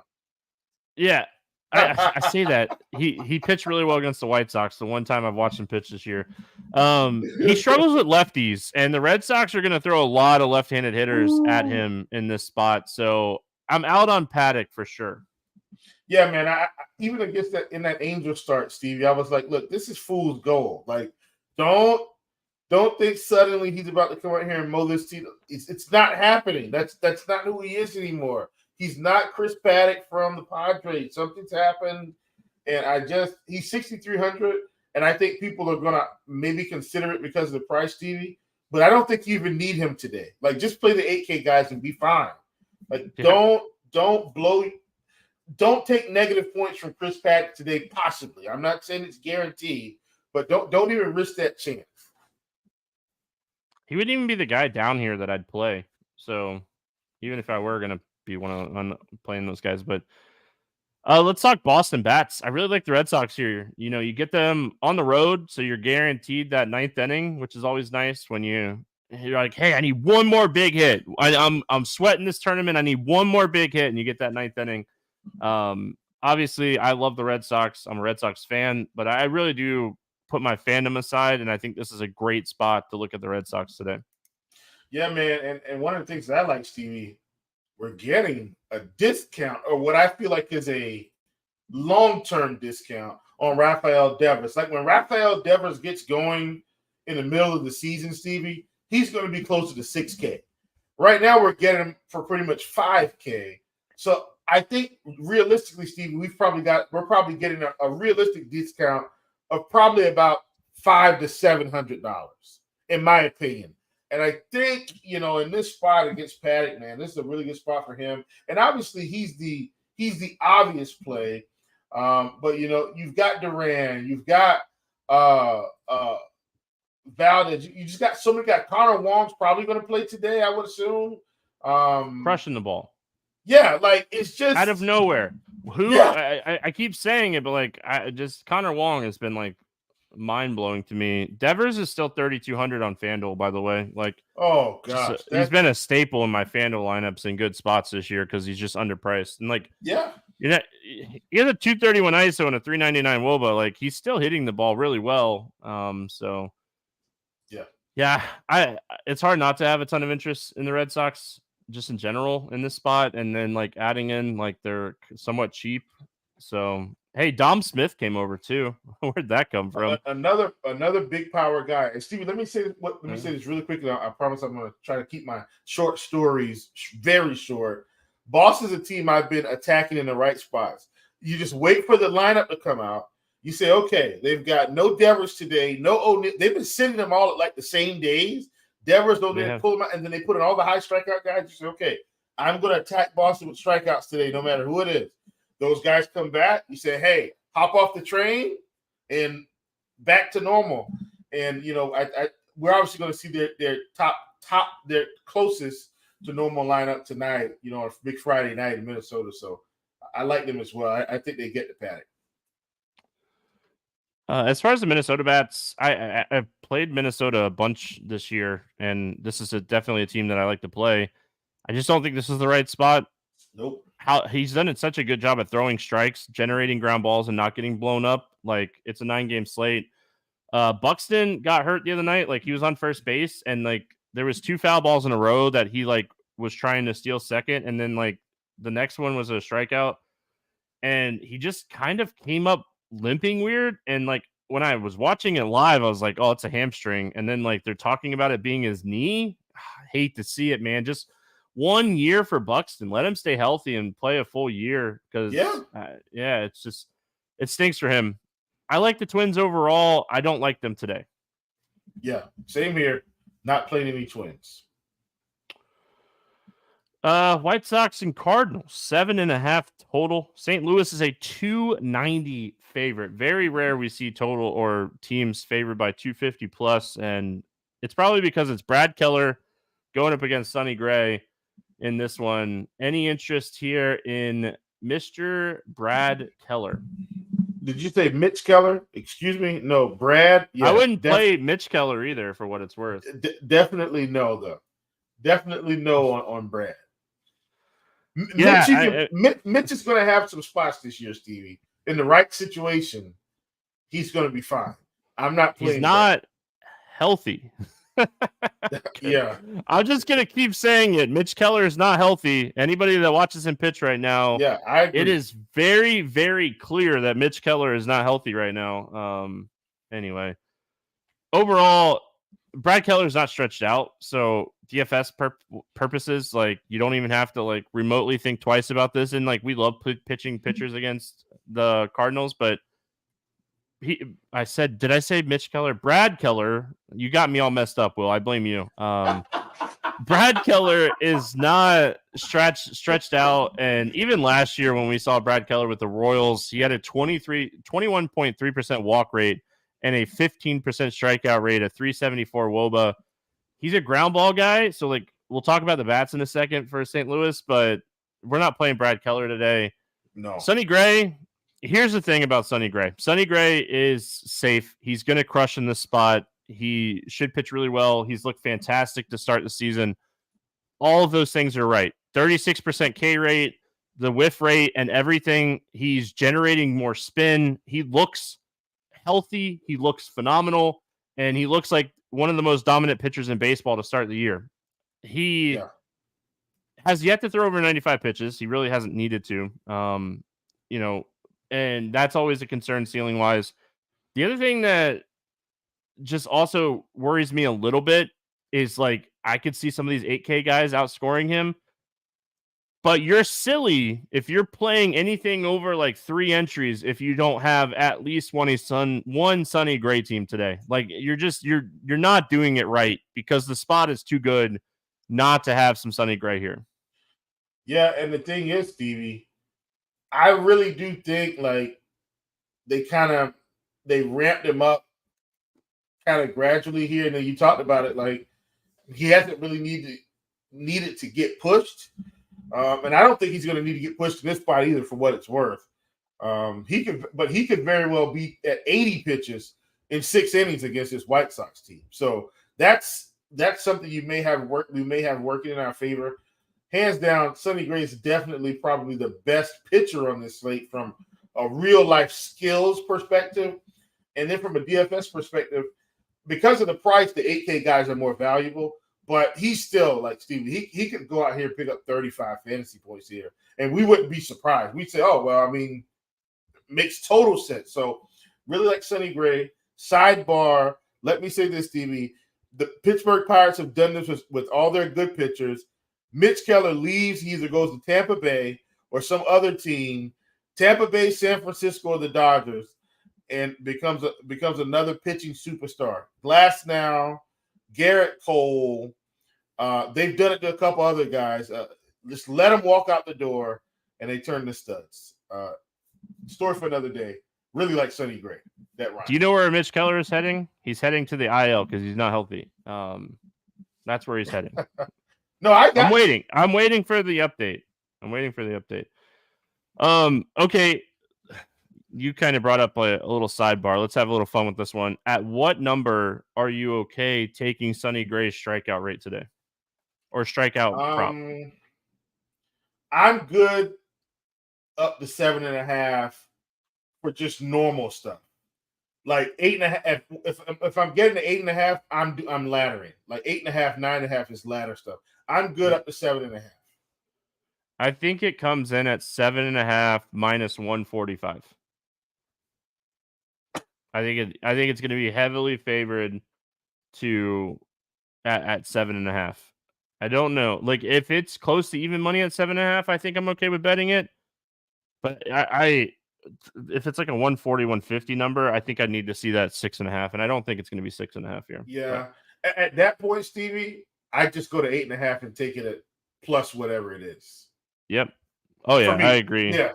Yeah, I say that he pitched really well against the White Sox. The one time I've watched him pitch this year, he struggles with lefties, and the Red Sox are going to throw a lot of left-handed hitters at him in this spot. So I'm out on Paddock for sure. Yeah, man. I even against that in that Angel start, Stevie, I was like, look, this is fool's gold. Like, don't think suddenly he's about to come out here and mow this team. It's not happening. That's not who he is anymore. He's not Chris Paddock from the Padres. Something's happened, and he's 6,300, and I think people are gonna maybe consider it because of the price, Stevie. But I don't think you even need him today. Like, just play the 8K guys and be fine. Like, don't take negative points from Chris Paddock today. Possibly, I'm not saying it's guaranteed, but don't even risk that chance. He wouldn't even be the guy down here that I'd play. So even if I were gonna be one playing those guys, but let's talk Boston bats. I really like the Red Sox here. You get them on the road, so you're guaranteed that ninth inning, which is always nice when you're like, hey, I need one more big hit. I'm sweating this tournament. I need one more big hit, and you get that ninth inning. Obviously, I love the Red Sox. I'm a Red Sox fan, but I really do put my fandom aside, and I think this is a great spot to look at the Red Sox today. Yeah, man, and one of the things that I like, Stevie, we're getting a discount, or what I feel like is a long-term discount on Rafael Devers. Like when Rafael Devers gets going in the middle of the season, Stevie, he's going to be closer to 6K. Right now, we're getting him for pretty much 5K. So I think realistically, Stevie, we're probably getting a realistic discount of probably about $500 to $700, in my opinion. And I think, in this spot against Paddock, man, this is a really good spot for him. And obviously, he's the obvious play. But you've got Duran, you've got Valdez, you just got so many guys. Connor Wong's probably going to play today, I would assume. Crushing the ball. Yeah, like it's just out of nowhere. I keep saying it, but like Connor Wong has been like mind blowing to me. Devers is still 3,200 on FanDuel, by the way. Like, oh gosh, he's been a staple in my FanDuel lineups in good spots this year because he's just underpriced. And like, he has a 231 ISO and a 399 WOBA. Like, he's still hitting the ball really well. So it's hard not to have a ton of interest in the Red Sox just in general in this spot, and then like adding in like they're somewhat cheap. So hey, Dom Smith came over too. Where'd that come from? Another big power guy. And Stevie, let me say this really quickly. I promise I'm going to try to keep my short stories very short. Boston's a team I've been attacking in the right spots. You just wait for the lineup to come out. You say, okay, they've got no Devers today, no O'Neill. They've been sending them all at like the same days. Devers, pull them out, and then they put in all the high strikeout guys. You say, okay, I'm going to attack Boston with strikeouts today, no matter who it is. Those guys come back. You say, hey, hop off the train and back to normal. And, we're obviously going to see their their closest to normal lineup tonight, on a big Friday night in Minnesota. So I like them as well. I think they get the Paddock. As far as the Minnesota bats, I've played Minnesota a bunch this year, and this is definitely a team that I like to play. I just don't think this is the right spot. Nope. He's done such a good job at throwing strikes, generating ground balls, and not getting blown up. Like, it's a 9-game slate. Buxton got hurt the other night. Like, he was on first base, and like there was 2 foul balls in a row that he like was trying to steal second, and then like the next one was a strikeout, and he just kind of came up limping weird, and like when I was watching it live, I was like, oh, it's a hamstring. And then like they're talking about it being his knee. I hate to see it, man. Just 1 year for Buxton. Let him stay healthy and play a full year because, it's just, it stinks for him. I like the Twins overall. I don't like them today. Yeah, same here. Not playing any Twins. White Sox and Cardinals, 7.5 total. St. Louis is a 290 favorite. Very rare we see total or teams favored by 250 plus, and it's probably because it's Brad Keller going up against Sonny Gray in this one. Any interest here in Mr. Brad Keller? Did you say Mitch Keller? Excuse me? No, Brad. Yeah, I wouldn't play Mitch Keller either for what it's worth. Definitely no, though. Definitely no on Brad. Yeah, Mitch is going to have some spots this year, Stevie. In the right situation, he's going to be fine. I'm not playing. He's not healthy. Yeah. I'm just going to keep saying it. Mitch Keller is not healthy. Anybody that watches him pitch right now, I agree. It is very, very clear that Mitch Keller is not healthy right now. Anyway, overall, Brad Keller's not stretched out. So DFS purposes, like you don't even have to like remotely think twice about this. And like we love pitching pitchers against the Cardinals, but did I say Mitch Keller? Brad Keller, you got me all messed up, Will. I blame you. Brad Keller is not stretched out. And even last year when we saw Brad Keller with the Royals, he had a 21.3% walk rate and a 15% strikeout rate, a 374 WOBA. He's a ground ball guy. So like we'll talk about the bats in a second for St. Louis, but we're not playing Brad Keller today. No. Sonny Gray. Here's the thing about Sonny Gray. Sonny Gray is safe. He's going to crush in this spot. He should pitch really well. He's looked fantastic to start the season. All of those things are right. 36% K rate, the whiff rate, and everything. He's generating more spin. He looks healthy. He looks phenomenal. And he looks like one of the most dominant pitchers in baseball to start the year. He has yet to throw over 95 pitches. He really hasn't needed to. And that's always a concern ceiling wise. The other thing that just also worries me a little bit is like I could see some of these 8K guys outscoring him, but you're silly if you're playing anything over like 3 entries if you don't have at least one Sonny Gray team today. Like you're not doing it right because the spot is too good not to have some Sonny Gray here. Yeah, and the thing is, Stevie, I really do think like they ramped him up kind of gradually here. And then you talked about it, like he hasn't really needed to get pushed. And I don't think he's going to need to get pushed in this spot either for what it's worth. He could very well be at 80 pitches in 6 innings against this White Sox team. So that's something we may have working in our favor. Hands down, Sonny Gray is definitely probably the best pitcher on this slate from a real-life skills perspective. And then from a DFS perspective, because of the price, the 8K guys are more valuable. But he's still, like Stevie, he could go out here and pick up 35 fantasy points here. And we wouldn't be surprised. We'd say, oh, well, I mean, makes total sense. So really like Sonny Gray. Sidebar, let me say this, Stevie. The Pittsburgh Pirates have done this with all their good pitchers. Mitch Keller leaves. He either goes to Tampa Bay or some other team, Tampa Bay, San Francisco, or the Dodgers, and becomes another pitching superstar. Glasnow, Garrett Cole, they've done it to a couple other guys. Just let them walk out the door, and they turn to studs. Story for another day. Really like Sonny Gray. That right. Do you know where Mitch Keller is heading? He's heading to the IL because he's not healthy. That's where he's heading. No, I'm waiting. I'm waiting for the update. Okay. You kind of brought up a little sidebar. Let's have a little fun with this one. At what number are you okay taking Sonny Gray's strikeout rate today? Or strikeout prop? I'm good up to 7.5 for just normal stuff. Like 8.5. If I'm getting to 8.5, I'm laddering. Like 8.5, 9.5 is ladder stuff. I'm good up to 7.5. I think it comes in at 7.5 minus 145. I think it's going to be heavily favored to at 7.5. I don't know. Like if it's close to even money at 7.5, I think I'm okay with betting it. But I if it's like a 140, 150 number, I think I need to see that 6.5, and I don't think it's going to be 6.5 here. Yeah, at that point, Stevie, I just go to 8.5 and take it at plus whatever it is. Yep. Oh yeah, I agree. Yeah.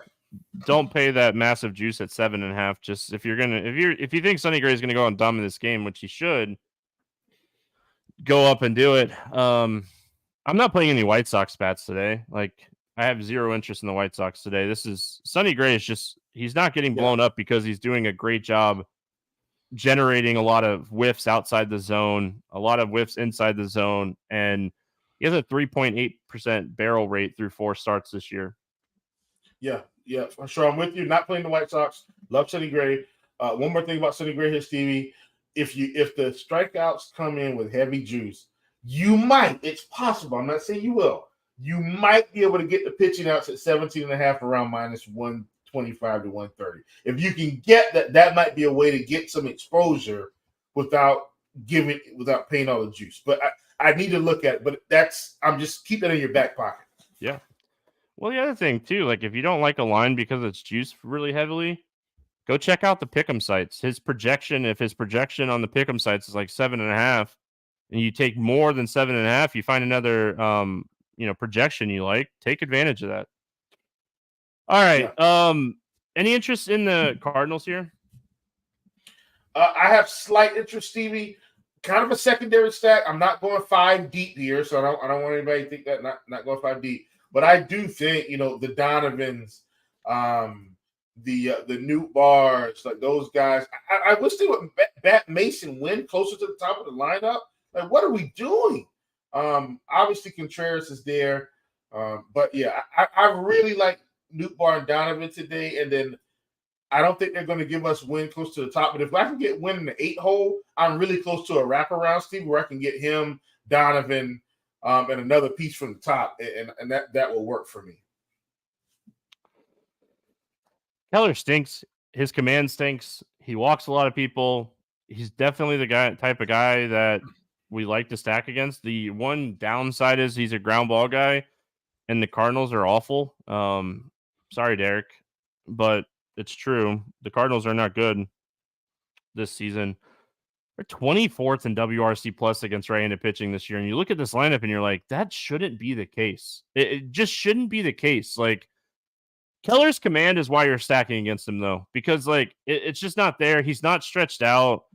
Don't pay that massive juice at 7.5. Just if you think Sonny Gray is gonna go on dumb in this game, which he should, go up and do it. I'm not playing any White Sox bats today. Like I have zero interest in the White Sox today. This is Sonny Gray is just he's not getting blown up because he's doing a great job generating a lot of whiffs outside the zone, a lot of whiffs inside the zone, and he has a 3.8% barrel rate through 4 starts this year. Yeah, for sure. I'm with you. Not playing the White Sox. Love Sonny Gray. One more thing about Sonny Gray here, Stevie. If the strikeouts come in with heavy juice, you might. It's possible. I'm not saying you will. You might be able to get the pitching outs at 17.5 around minus 125 to 130. If you can get that, that might be a way to get some exposure without paying all the juice. But I need to look at it. But I'm just keep that in your back pocket. Yeah. Well, the other thing too, like if you don't like a line because it's juiced really heavily, go check out the pick'em sites. If his projection on the pick'em sites is like 7.5, and you take more than 7.5, you find another projection you like. Take advantage of that. All right. Yeah. Any interest in the Cardinals here? I have slight interest, Stevie. Kind of a secondary stack. I'm not going 5 deep here, so I don't want anybody to think that not going 5 deep. But I do think, the Donovans, the Newt Bars, like those guys. I wish they would bat Mason Wynn closer to the top of the lineup. Like, what are we doing? Obviously, Contreras is there. But, yeah, I really like Newt Bar and Donovan today. And then I don't think they're going to give us Wynn close to the top. But if I can get Wynn in the 8 hole, I'm really close to a wraparound, Steve, where I can get him, Donovan, and another piece from the top, and that will work for me. Keller stinks. His command stinks. He walks a lot of people. He's definitely the type of guy that we like to stack against. The one downside is he's a ground ball guy, and the Cardinals are awful. Sorry, Derek, but it's true. The Cardinals are not good this season. They're 24th in WRC plus against right-handed pitching this year. And you look at this lineup and you're like, that shouldn't be the case. It just shouldn't be the case. Like Keller's command is why you're stacking against him though, because like it's just not there. He's not stretched out.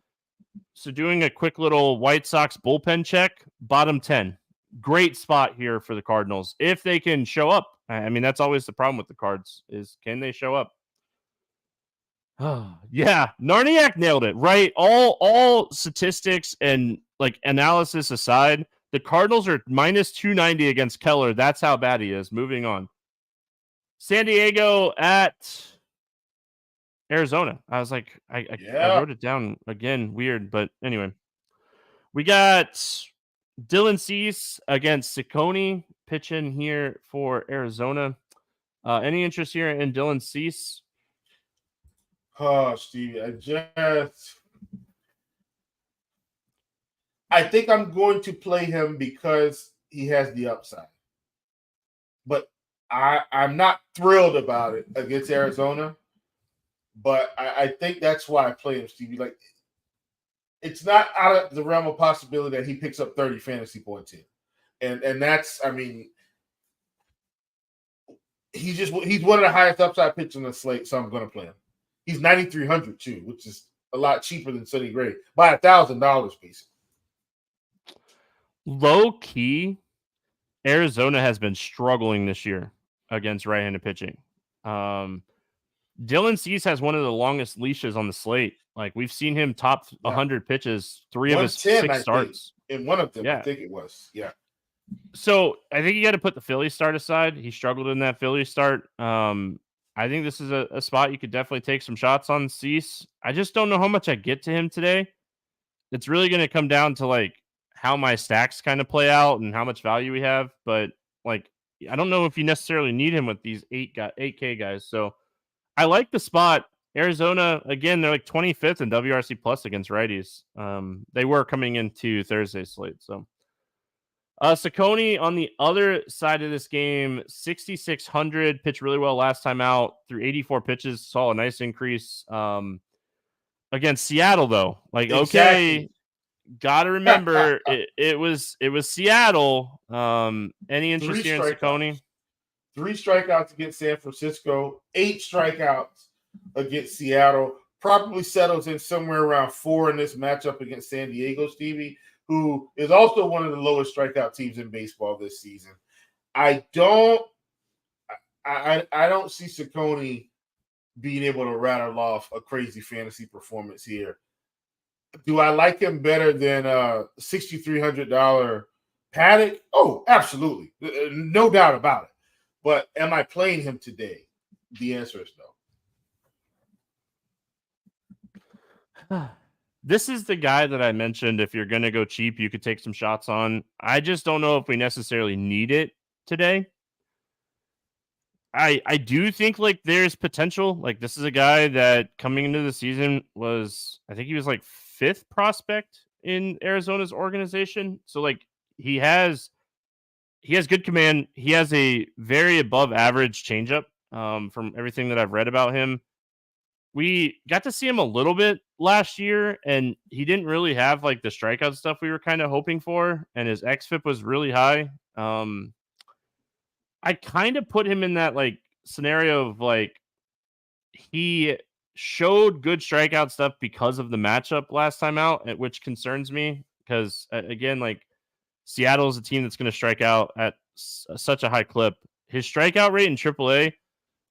So doing a quick little White Sox bullpen check, bottom 10, great spot here for the Cardinals. If they can show up. I mean, that's always the problem with the Cards is can they show up? Yeah, Narniak nailed it, right? All statistics and like analysis aside, the Cardinals are minus 290 against Keller. That's how bad he is. Moving on. San Diego at Arizona. I was like, I wrote it down again. Weird, but anyway. We got Dylan Cease against Ciccone pitching here for Arizona. Any interest here in Dylan Cease? Oh, Stevie, I think I'm going to play him because he has the upside. But I'm not thrilled about it against Arizona. But I think that's why I play him, Stevie. Like, it's not out of the realm of possibility that he picks up 30 fantasy points here. And that's, I mean, he's one of the highest upside pitchers on the slate, so I'm going to play him. He's 9,300 too, which is a lot cheaper than Sonny Gray by $1,000 basically. Low key, Arizona has been struggling this year against right-handed pitching. Dylan Cease has one of the longest leashes on the slate. Like we've seen him top 100 pitches, 3 of his 6 starts. In one of them, I think it was. Yeah. So I think you got to put the Philly start aside. He struggled in that Philly start. I think this is a spot you could definitely take some shots on Cease. I just don't know how much I get to him today. It's really going to come down to like how my stacks kind of play out and how much value we have. But like, I don't know if you necessarily need him with these 8K guys. So I like the spot Arizona, again, they're like 25th in WRC plus against righties. They were coming into Thursday's slate. So Saccone on the other side of this game, 6,600, pitched really well last time out through 84 pitches, saw a nice increase. Against Seattle, though, like, Exactly. okay, got to remember it was Seattle. Any interest here in Saccone? 3 strikeouts against San Francisco, 8 strikeouts against Seattle. Probably settles in somewhere around 4 in this matchup against San Diego, Stevie, who is also one of the lowest strikeout teams in baseball this season. I don't see Saccone being able to rattle off a crazy fantasy performance here. Do I like him better than $6,300 Paddock? Oh, absolutely. No doubt about it. But am I playing him today? The answer is no. This is the guy that I mentioned. If you're going to go cheap, you could take some shots on. I just don't know if we necessarily need it today. I do think like there's potential. Like this is a guy that coming into the season was, I think he was like 5th prospect in Arizona's organization. So like he has good command. He has a very above average changeup from everything that I've read about him. We got to see him a little bit last year, and he didn't really have like the strikeout stuff we were kind of hoping for, and his xFIP was really high. I kind of put him in that like scenario of like he showed good strikeout stuff because of the matchup last time out, which concerns me because again, like Seattle is a team that's going to strike out at such a high clip. His strikeout rate in AAA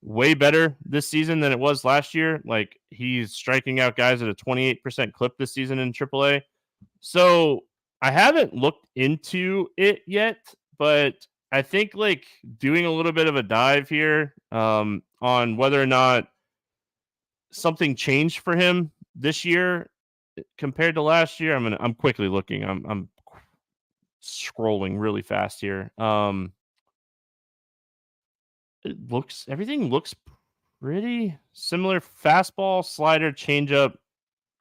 way better this season than it was last year. Like he's striking out guys at a 28% clip this season in AAA. So I haven't looked into it yet, but I think like doing a little bit of a dive here on whether or not something changed for him this year compared to last year. I'm quickly looking. I'm scrolling really fast here. Everything looks pretty similar. Fastball, slider, changeup,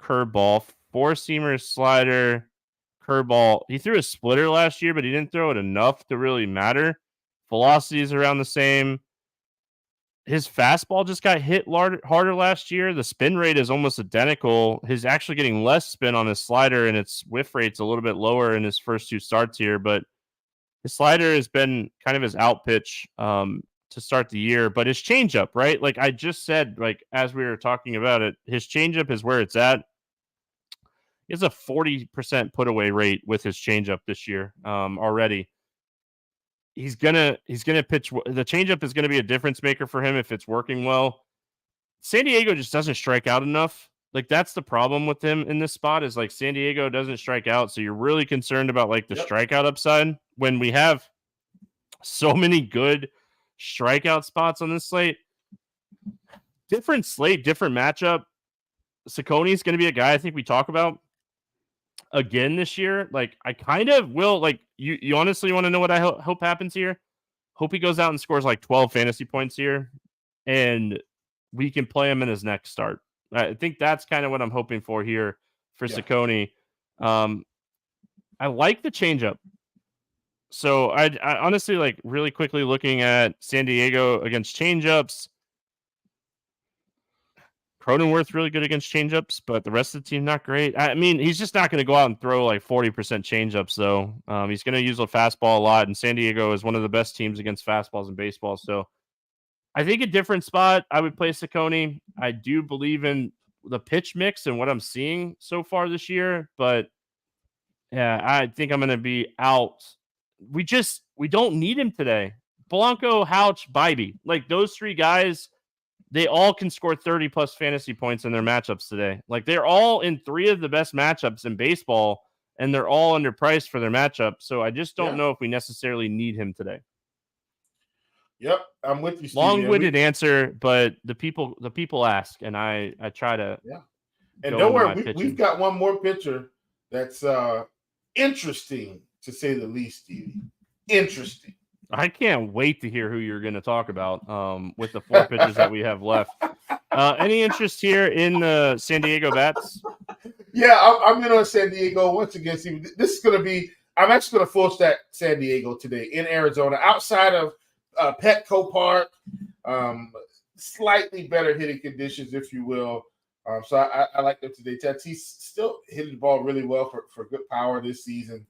curveball, 4-seamer, slider, curveball. He threw a splitter last year, but he didn't throw it enough to really matter. Velocity is around the same. His fastball just got hit harder last year. The spin rate is almost identical. He's actually getting less spin on his slider, and its whiff rate's a little bit lower in his first 2 starts here. But his slider has been kind of his out pitch to start the year. But his changeup, right? Like I just said, like as we were talking about it, his changeup is where it's at. He has a 40% put away rate with his changeup this year already. He's gonna pitch. The changeup is gonna be a difference maker for him if it's working well. San Diego just doesn't strike out enough. Like that's the problem with him in this spot is like San Diego doesn't strike out, so you're really concerned about like the strikeout upside when we have so many good strikeout spots on this slate. Different slate, different matchup. Saccone is going to be a guy I think we talk about again this year. Like I kind of will like you honestly want to know what I hope happens here? Hope he goes out and scores like 12 fantasy points here and we can play him in his next start. I think that's kind of what I'm hoping for here for Saccone. I like the changeup. So I honestly like really quickly looking at San Diego against changeups. Cronenworth really good against changeups, but the rest of the team not great. I mean, he's just not going to go out and throw like 40% changeups, though. He's going to use a fastball a lot, and San Diego is one of the best teams against fastballs in baseball. So I think a different spot, I would play Saccone. I do believe in the pitch mix and what I'm seeing so far this year, but yeah, I think I'm going to be out. We don't need him today. Blanco, Houch, Bybee, like those 3 guys, they all can score 30 plus fantasy points in their matchups today. Like they're all in 3 of the best matchups in baseball, and they're all underpriced for their matchup. So I just don't know if we necessarily need him today. Yep, I'm with you, Steve. Long-winded answer, but the people ask, and I try to. Yeah, and don't worry, we've got one more pitcher that's interesting to say the least, Stevie. Interesting. I can't wait to hear who you're going to talk about with the 4 pitchers that we have left. Any interest here in the San Diego Bats? Yeah, I'm in on San Diego once again. Steve. This is going to be – I'm actually going to full stack San Diego today in Arizona. Outside of Petco Park, slightly better hitting conditions, if you will. So I like them today. Tatis still hitting the ball really well for good power this season.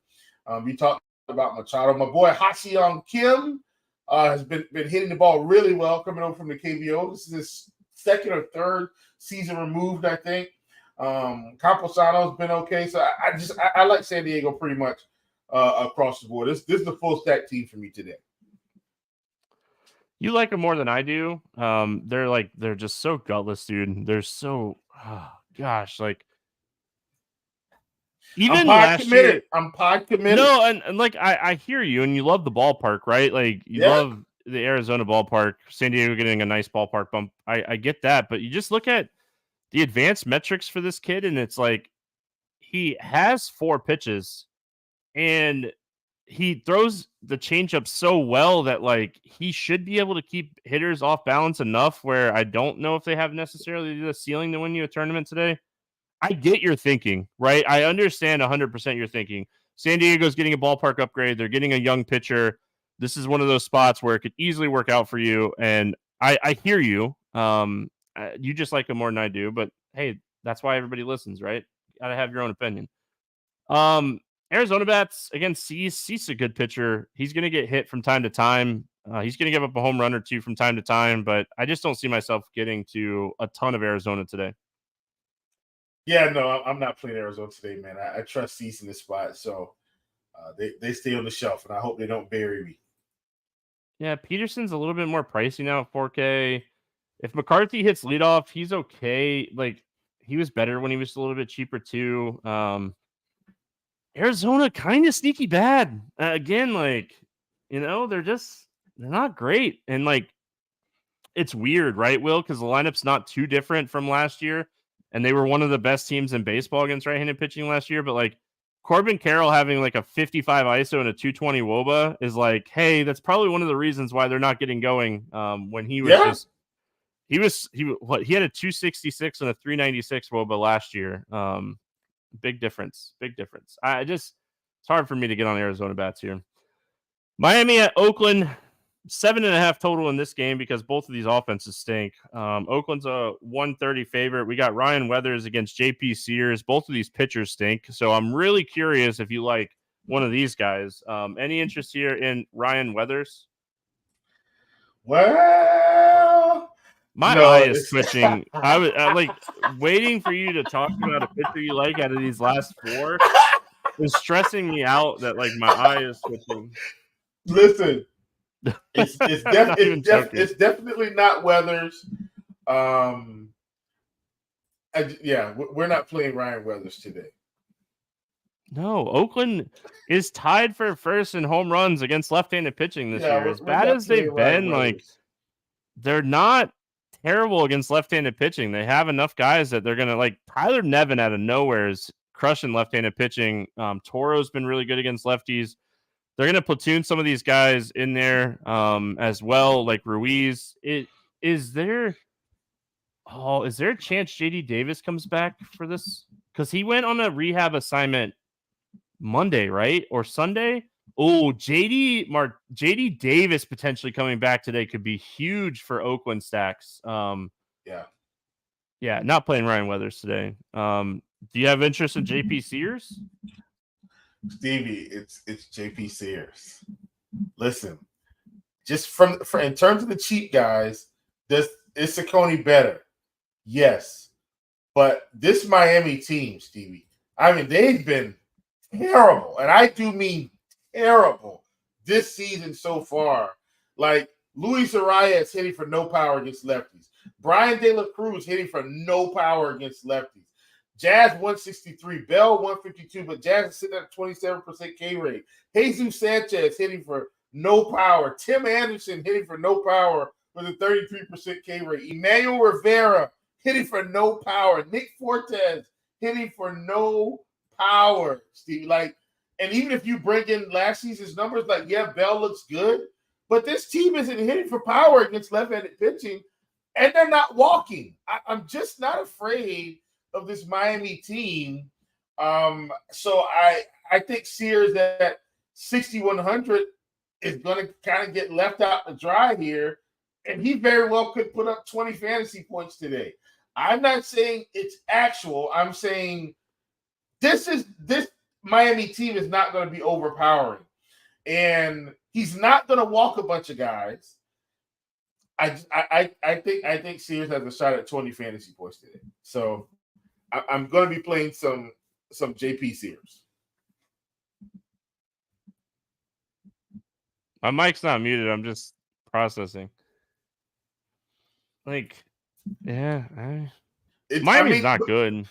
You talked about Machado. My boy Ha-Seong Kim has been hitting the ball really well coming over from the KBO. This is his second or third season removed, I think. Camposano's been okay. So I like San Diego pretty much across the board. This is the full stack team for me today. You like them more than I do. They're just so gutless, dude. They're so like even last year. I'm pod committed. No, and like I hear you, and you love the ballpark, right? Like you love the Arizona ballpark. San Diego getting a nice ballpark bump. I get that, but you just look at the advanced metrics for this kid, and it's like he has 4 pitches, and he throws the changeup so well that like he should be able to keep hitters off balance enough where I don't know if they have necessarily the ceiling to win you a tournament today. I get your thinking, right? I understand 100% your thinking. San Diego's getting a ballpark upgrade. They're getting a young pitcher. This is one of those spots where it could easily work out for you. And I hear you. You just like them more than I do, but hey, that's why everybody listens, right? Gotta have your own opinion. Arizona Bats, again, Cease a good pitcher. He's going to get hit from time to time. He's going to give up a home run or two from time to time, but I just don't see myself getting to a ton of Arizona today. Yeah, no, I'm not playing Arizona today, man. I trust Cease in this spot, so they stay on the shelf, and I hope they don't bury me. Yeah, Peterson's a little bit more pricey now at 4K. If McCarthy hits leadoff, he's okay. Like, he was better when he was a little bit cheaper, too. Arizona kind of sneaky bad. Again, like, they're not great. And like, it's weird, right, Will? Because the lineup's not too different from last year. And they were one of the best teams in baseball against right-handed pitching last year. But like Corbin Carroll having like a 55 ISO and a 220 WOBA is like, hey, that's probably one of the reasons why they're not getting going. When he was he had a 266 and a 396 WOBA last year. Big difference. It's hard for me to get on Arizona Bats here. Miami at Oakland, 7.5 total in this game because both of these offenses stink. Oakland's a 130 favorite. We got Ryan Weathers against JP Sears. Both of these pitchers stink. So I'm really curious if you like one of these guys. Any interest here in Ryan Weathers? Well, my eye is twitching. I was like waiting for you to talk about a pitcher you like out of these last 4. It's stressing me out that like my eye is twitching. Listen, it's definitely not Weathers. We're not playing Ryan Weathers today. No, Oakland is tied for first in home runs against left-handed pitching this year. As bad as they've been, like they're not terrible against left-handed pitching. They have enough guys that they're gonna like. Tyler Nevin out of nowhere is crushing left-handed pitching. Toro's been really good against lefties. They're gonna platoon some of these guys in there as well, like Ruiz. Is there a chance JD Davis comes back for this? Because he went on a rehab assignment Monday, right? Or Sunday? Oh, JD Davis potentially coming back today could be huge for Oakland stacks. Yeah, not playing Ryan Weathers today. Do you have interest in JP Sears? Stevie, it's JP Sears. Listen, just for in terms of the cheap guys, is Ciccone better? Yes, but this Miami team, Stevie, I mean, they've been terrible, and I do mean terrible this season so far. Like Luis Arias hitting for no power against lefties. Brian De La Cruz hitting for no power against lefties. Jazz 163, Bell 152, but Jazz is sitting at a 27% K rate. Jesus Sanchez hitting for no power. Tim Anderson hitting for no power with a 33% K rate. Emmanuel Rivera hitting for no power. Nick Fortes hitting for no power, Steve. Like, and even if you bring in last season's numbers, like, yeah, Bell looks good, but this team isn't hitting for power against left-handed pitching. and they're not walking. I'm just not afraid of this Miami team. So I think Sears at 6,100 is going to kind of get left out to dry here, and he very well could put up 20 fantasy points today. I'm not saying it's actual. I'm saying this Miami team is not going to be overpowering, and he's not going to walk a bunch of guys. I think Sears has a shot at 20 fantasy points today. So I'm going to be playing some JP Sears. My mic's not muted. I'm just processing. Like, yeah, Miami's not good.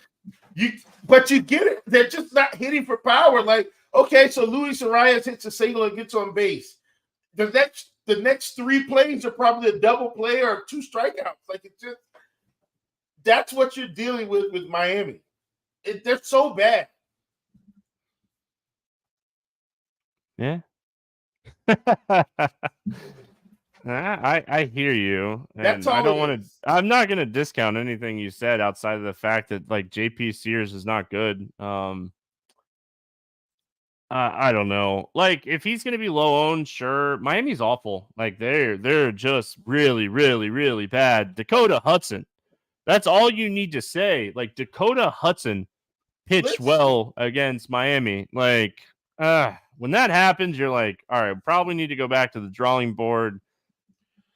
But you get it. They're just not hitting for power. Like, okay, so Luis Arias hits a single and gets on base. The next three plays are probably a double play or 2 strikeouts. Like, it just that's what you're dealing with Miami. They're so bad. Yeah. I hear you. And That's all I don't want to. I'm not going to discount anything you said outside of the fact that like JP Sears is not good. I don't know. Like if he's going to be low owned, sure. Miami's awful. Like they're just really, really, really bad. Dakota Hudson. That's all you need to say. Like Dakota Hudson pitched well against Miami. Like when that happens, you're like, all right, probably need to go back to the drawing board.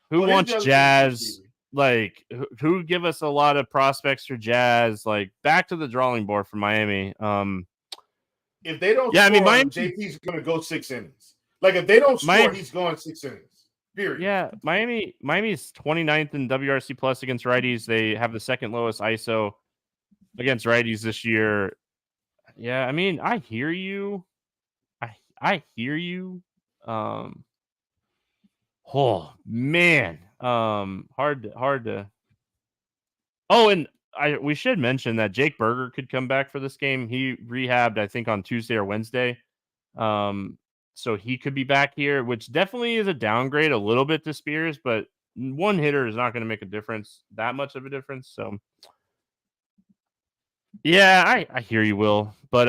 Who wants Jazz? Like, who give us a lot of prospects for Jazz? Like, back to the drawing board for Miami. If they don't score, Miami, JP's going to go 6 innings. Like, if they don't score, he's going 6 innings. Period. Yeah, Miami's 29th in WRC plus against righties. They have the second lowest ISO against righties this year. Yeah, I mean, I hear you. I hear you. Oh man, hard to. Oh, and we should mention that Jake Berger could come back for this game. He rehabbed, I think, on Tuesday or Wednesday. So he could be back here, which definitely is a downgrade a little bit to Spears, but one hitter is not going to make that much of a difference. So yeah, I hear you, Will, but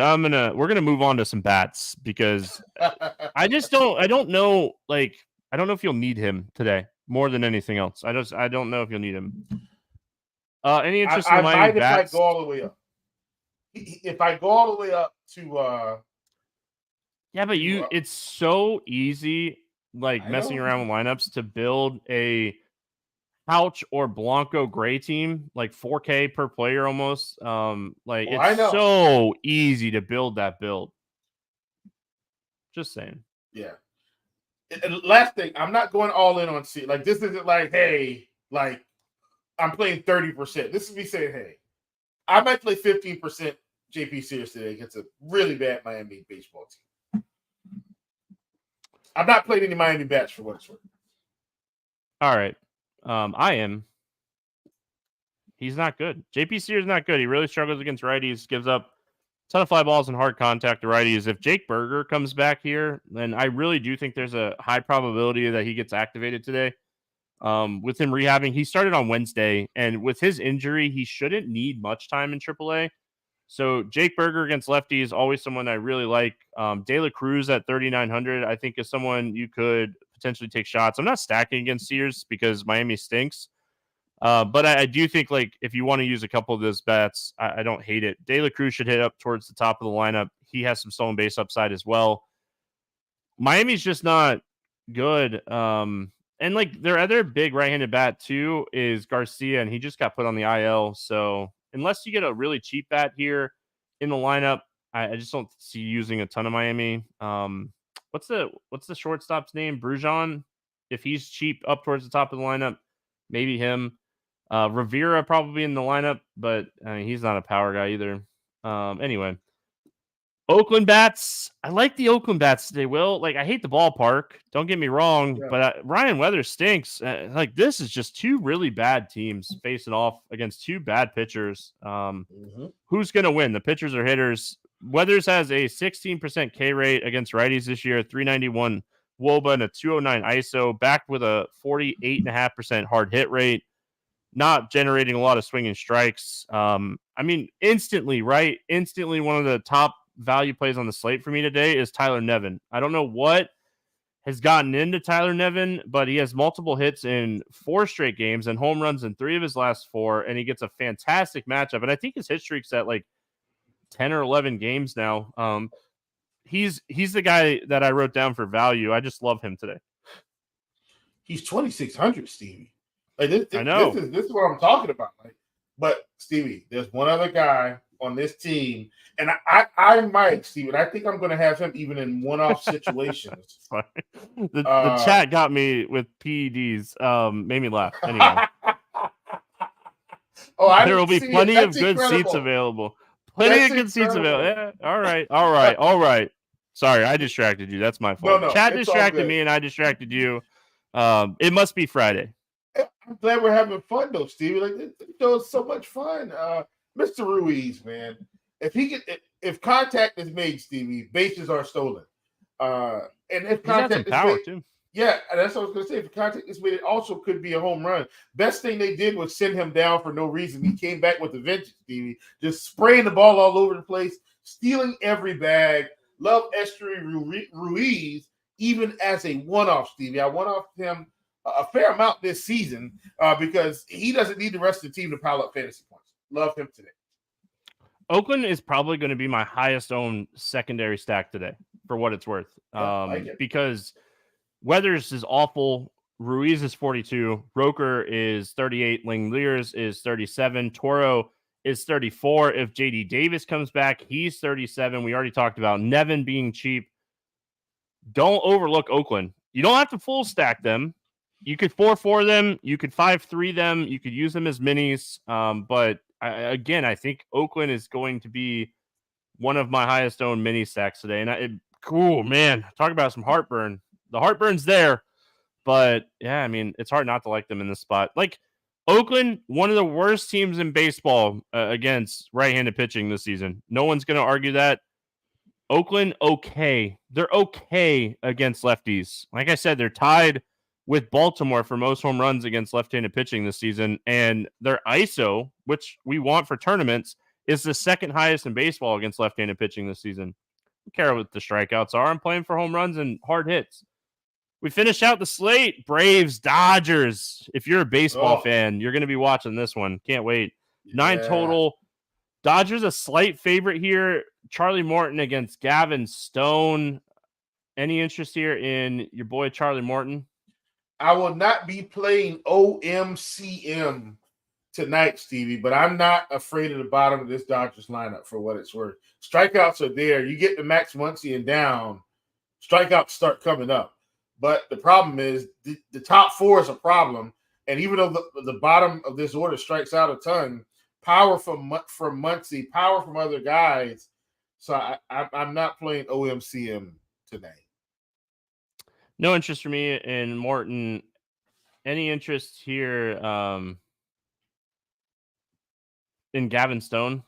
we're gonna move on to some bats because I don't know, like. I don't know if you'll need him today more than anything else. I don't know if you'll need him. Any interest in Miami bats? If I go all the way up. If I go all the way up to yeah, but it's so easy like messing around with lineups to build a Couch or Blanco Gray team, like 4K per player almost. It's so easy to build that build. Just saying. Yeah. And last thing, I'm not going all in on C. Like, this isn't like, hey, like, I'm playing 30%. This is me saying, hey, I might play 15% JP Sears today against a really bad Miami baseball team. I'm not playing any Miami bats for what it's worth. All right. I am. He's not good. JP Sears is not good. He really struggles against righties, gives up ton of fly balls and hard contact to righties. If Jake Berger comes back here, then I really do think there's a high probability that he gets activated today. With him rehabbing, he started on Wednesday, and with his injury, he shouldn't need much time in AAA. So Jake Berger against lefty is always someone I really like. De La Cruz at 3,900, I think is someone you could potentially take shots. I'm not stacking against Sears because Miami stinks. But I do think, like, if you want to use a couple of those bats, I don't hate it. De La Cruz should hit up towards the top of the lineup. He has some stolen base upside as well. Miami's just not good. And, like, their other big right-handed bat, too, is Garcia, and he just got put on the IL. So unless you get a really cheap bat here in the lineup, I just don't see using a ton of Miami. What's the shortstop's name? Brujon? If he's cheap up towards the top of the lineup, maybe him. Rivera probably in the lineup, but he's not a power guy either. Anyway, Oakland bats. I like the Oakland bats today, Will. Like, I hate the ballpark. Don't get me wrong, but Ryan Weathers stinks. Like, this is just two really bad teams facing off against two bad pitchers. Who's going to win? The pitchers or hitters? Weathers has a 16% K rate against righties this year, 391 WOBA and a 209 ISO, backed with a 48.5% hard hit rate. not generating a lot of swinging strikes. I mean, instantly, right? Instantly, one of the top value plays on the slate for me today is Tyler Nevin. I don't know what has gotten into Tyler Nevin, but he has multiple hits in 4 straight games and home runs in 3 of his last 4, and he gets a fantastic matchup. And I think his hit streak's at like 10 or 11 games now. He's the guy that I wrote down for value. I just love him today. He's 2,600, Stevie. Like this, I know. This is what I'm talking about. Like, but Stevie, there's one other guy on this team, and I might, Stevie, I think I'm going to have him even in one-off situations. the chat got me with PEDs. Made me laugh. Anyway. There will be plenty of good seats available. Plenty of good seats available. Yeah. All right. Sorry, I distracted you. That's my fault. No, Chat distracted me, and I distracted you. It must be Friday. I'm glad we're having fun, though, Stevie. Like, it's so much fun. Mr. Ruiz, man. If contact is made, Stevie, bases are stolen. And if contact is made, too. Yeah, that's what I was going to say. If contact is made, it also could be a home run. Best thing they did was send him down for no reason. He came back with a vengeance, Stevie, just spraying the ball all over the place, stealing every bag. Love Esteury Ruiz, even as a one-off, Stevie. I one-off him a fair amount this season because he doesn't need the rest of the team to pile up fantasy points. Love him today. Oakland is probably going to be my highest owned secondary stack today, for what it's worth. Because Weathers is awful. Ruiz is 42. Roker is 38. Langeliers is 37. Toro is 34. If JD Davis comes back, he's 37. We already talked about Nevin being cheap. Don't overlook Oakland. You don't have to full stack them. You could 4-4 them. You could 5-3 them. You could use them as minis. But I think Oakland is going to be one of my highest owned mini stacks today. And cool, man. Talk about some heartburn. The heartburn's there. But, yeah, I mean, it's hard not to like them in this spot. Like, Oakland, one of the worst teams in baseball against right-handed pitching this season. No one's going to argue that. Oakland, okay. They're okay against lefties. Like I said, they're tied with Baltimore for most home runs against left-handed pitching this season. And their ISO, which we want for tournaments, is the second highest in baseball against left-handed pitching this season. I don't care what the strikeouts are. I'm playing for home runs and hard hits. We finish out the slate. Braves, Dodgers. If you're a baseball fan, you're going to be watching this one. Can't wait. 9 total. Dodgers a slight favorite here. Charlie Morton against Gavin Stone. Any interest here in your boy Charlie Morton? I will not be playing OMCM tonight, Stevie, but I'm not afraid of the bottom of this Dodgers lineup for what it's worth. Strikeouts are there. You get the Max Muncy down, strikeouts start coming up. But the problem is the top 4 is a problem. And even though the bottom of this order strikes out a ton, power from Muncy, power from other guys. So I'm not playing OMCM today. No interest for me in Morton. Any interest here in Gavin Stone?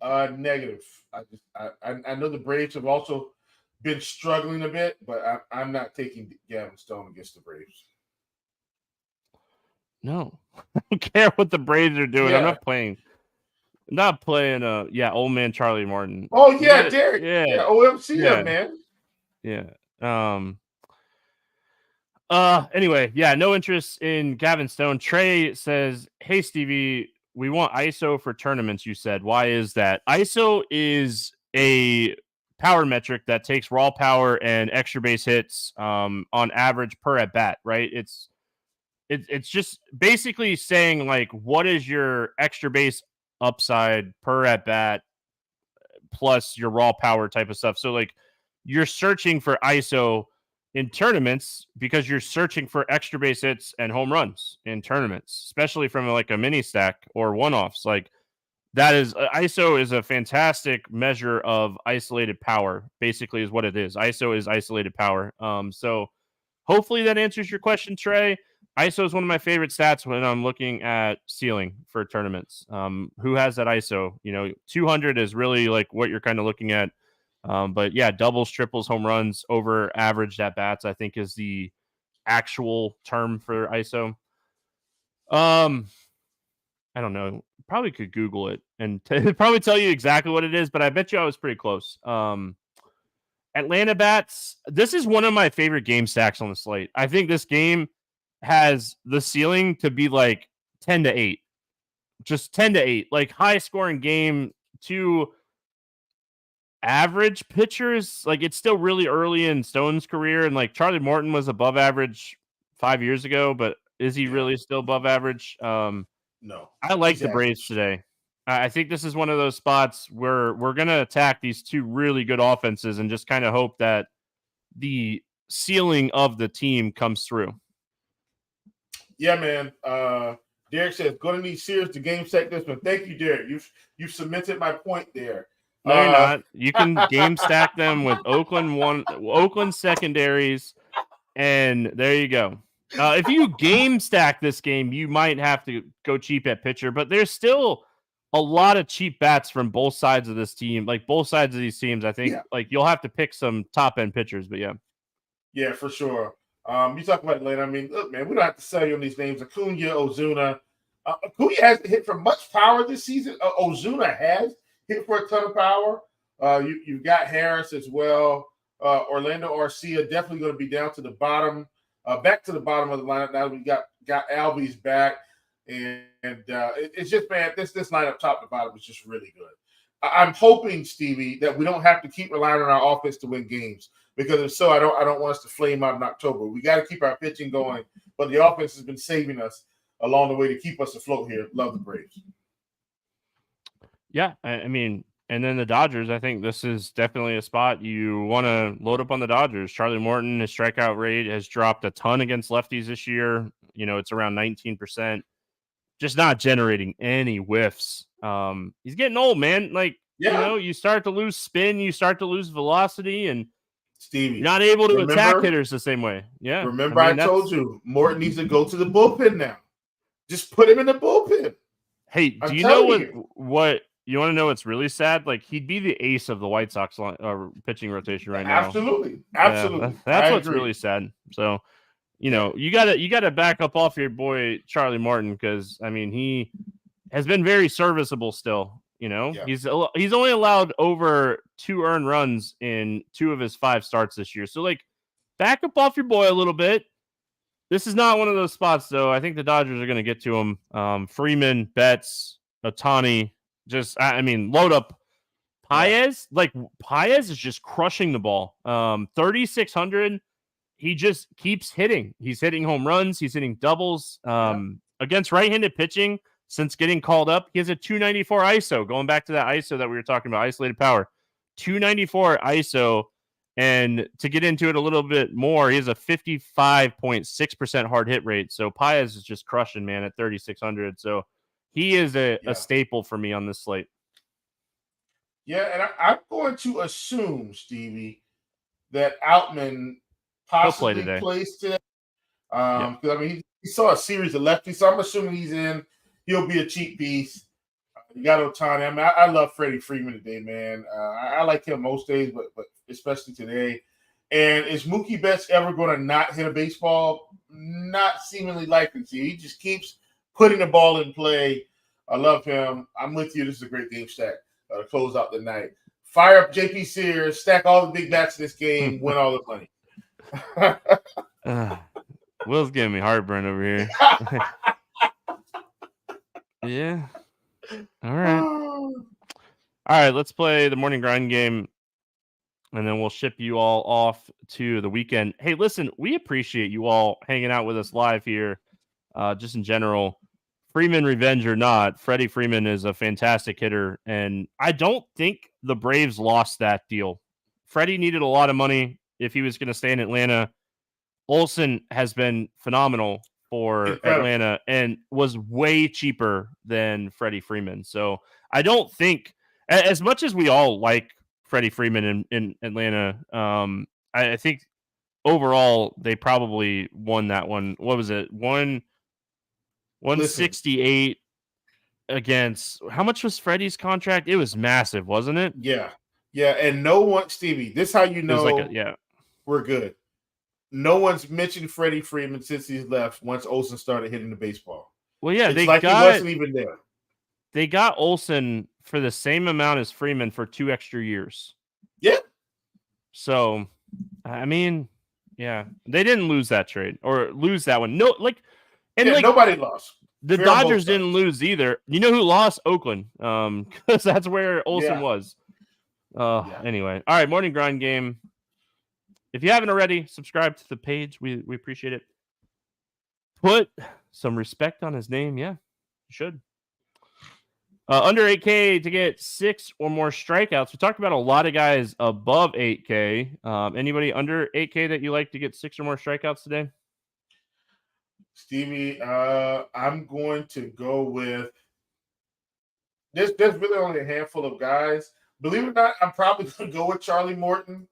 Negative. I know the Braves have also been struggling a bit, but I'm not taking Gavin Stone against the Braves. No, I don't care what the Braves are doing. Yeah. I'm not playing. Old man Charlie Morton. Oh yeah, Derek. Yeah, OMCM, man. Yeah. Anyway, no interest in Gavin Stone. Trey says, "Hey Stevie, we want ISO for tournaments." You said, why is that? ISO is a power metric that takes raw power and extra base hits on average per at bat, right? It's just basically saying like, what is your extra base upside per at bat plus your raw power type of stuff. So like you're searching for ISO in tournaments because you're searching for extra base hits and home runs in tournaments, especially from like a mini stack or one-offs. Like that is ISO is a fantastic measure of isolated power, basically is what it is. ISO is isolated power. So hopefully that answers your question, Trey. ISO is one of my favorite stats when I'm looking at ceiling for tournaments. Who has that ISO? 200 is really like what you're kind of looking at. But yeah, doubles, triples, home runs over average at bats, I think is the actual term for ISO. I don't know. Probably could Google it and probably tell you exactly what it is, but I bet you I was pretty close. Atlanta bats. This is one of my favorite game stacks on the slate. I think this game has the ceiling to be like 10-8, just 10-8, like high scoring game. Two average pitchers. Like it's still really early in Stone's career, and like Charlie Morton was above average 5 years ago, but is he really still above average? No. I like the Braves today. I think this is one of those spots where we're going to attack these two really good offenses and just kind of hope that the ceiling of the team comes through. Yeah, man. Derek says, going to need Sears to game stack this one. Thank you, Derek. You've cemented my point there. No, you're not. You can game stack them with Oakland secondaries, and there you go. If you game stack this game, you might have to go cheap at pitcher, but there's still a lot of cheap bats from both sides of this team. Like both sides of these teams, I think like you'll have to pick some top end pitchers, but yeah. Yeah, for sure. You talk about Atlanta. I mean, look, man, we don't have to sell you on these names. Acuna, Ozuna. Acuna hasn't hit for much power this season. Ozuna has hit for a ton of power. You've got Harris as well. Orlando Arcia definitely going to be down to the bottom. Back to the bottom of the lineup now. We got Albies back, and it's just, man, this lineup top to bottom is just really good. I'm hoping, Stevie, that we don't have to keep relying on our offense to win games, because if so, I don't want us to flame out in October. We got to keep our pitching going, but the offense has been saving us along the way to keep us afloat here. Love the Braves. Yeah, I mean. And then the Dodgers, I think this is definitely a spot you want to load up on the Dodgers. Charlie Morton, his strikeout rate has dropped a ton against lefties this year. You know, it's around 19%. Just not generating any whiffs. He's getting old, man. Like, you know, you start to lose spin, you start to lose velocity, and Stevie, you're not able to attack hitters the same way. Yeah. Remember, I told you, Morton needs to go to the bullpen now. Just put him in the bullpen. Hey, do you know what? You want to know what's really sad? Like, he'd be the ace of the White Sox pitching rotation right now. Absolutely. Yeah, that's what's really sad. So, you know, you gotta back up off your boy Charlie Morton, because I mean he has been very serviceable still. You know, he's only allowed over 2 earned runs in 2 of his 5 starts this year. So like, back up off your boy a little bit. This is not one of those spots, though. I think the Dodgers are going to get to him. Freeman, Betts, Ohtani. Just, I mean, load up Paez. Like, Paez is just crushing the ball. 3,600. He just keeps hitting. He's hitting home runs. He's hitting doubles. Against right-handed pitching, since getting called up, he has a 294 ISO. Going back to that ISO that we were talking about, isolated power. 294 ISO. And to get into it a little bit more, he has a 55.6% hard hit rate. So Paez is just crushing, man, at 3,600. So he is a staple for me on this slate. Yeah, and I'm going to assume, Stevie, that Outman possibly plays today. Because I mean, he saw a series of lefties, so I'm assuming he's in. He'll be a cheap piece. You got Ohtani. I mean, I love Freddie Freeman today, man. I like him most days, but especially today. And is Mookie Betts ever going to not hit a baseball? Not seemingly likely to. He just keeps putting the ball in play. I love him. I'm with you. This is a great game stack to close out the night. Fire up JP Sears, stack all the big bats in this game, win all the money. Will's giving me heartburn over here. Yeah. All right. All right, let's play the morning grind game, and then we'll ship you all off to the weekend. Hey, listen, we appreciate you all hanging out with us live here. Just in general, Freeman revenge or not, Freddie Freeman is a fantastic hitter, and I don't think the Braves lost that deal. Freddie needed a lot of money if he was going to stay in Atlanta. Olsen has been phenomenal for Atlanta and was way cheaper than Freddie Freeman. So I don't think, as much as we all like Freddie Freeman in Atlanta, I think overall they probably won that one. What was it? 168 against, how much was Freddie's contract? It was massive, wasn't it? Yeah. Yeah. And no one, Stevie, this is how you know we're good. No one's mentioned Freddie Freeman since he's left once Olsen started hitting the baseball. Well, yeah, It's like he wasn't even there. They got Olsen for the same amount as Freeman for 2 extra years. Yeah. So, I mean, yeah, they didn't lose that trade or lose that one. No, Nobody lost. The Fair Dodgers didn't lose either. You know who lost? Oakland. Because that's where Olsen was. Anyway, all right, morning grind game. If you haven't already, subscribe to the page. We appreciate it. Put some respect on his name. Yeah, you should. Under 8K to get 6 or more strikeouts. We talked about a lot of guys above 8K. Anybody under 8K that you like to get 6 or more strikeouts today? Stevie, I'm going to go with there's really only a handful of guys. Believe it or not, I'm probably going to go with Charlie Morton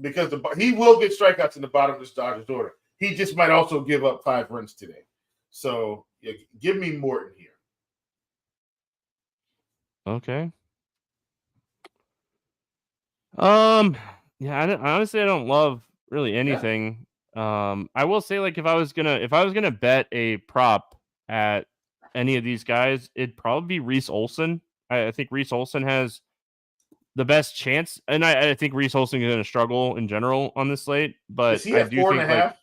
because he will get strikeouts in the bottom of this Dodgers order. He just might also give up 5 runs today. So give me Morton here. Okay. Yeah, honestly, I don't love really anything. I will say, like, if I was gonna bet a prop at any of these guys, it'd probably be Reese Olson. I think Reese Olson has the best chance, and I think Reese Olson is going to struggle in general on this slate. But is he at 4.5?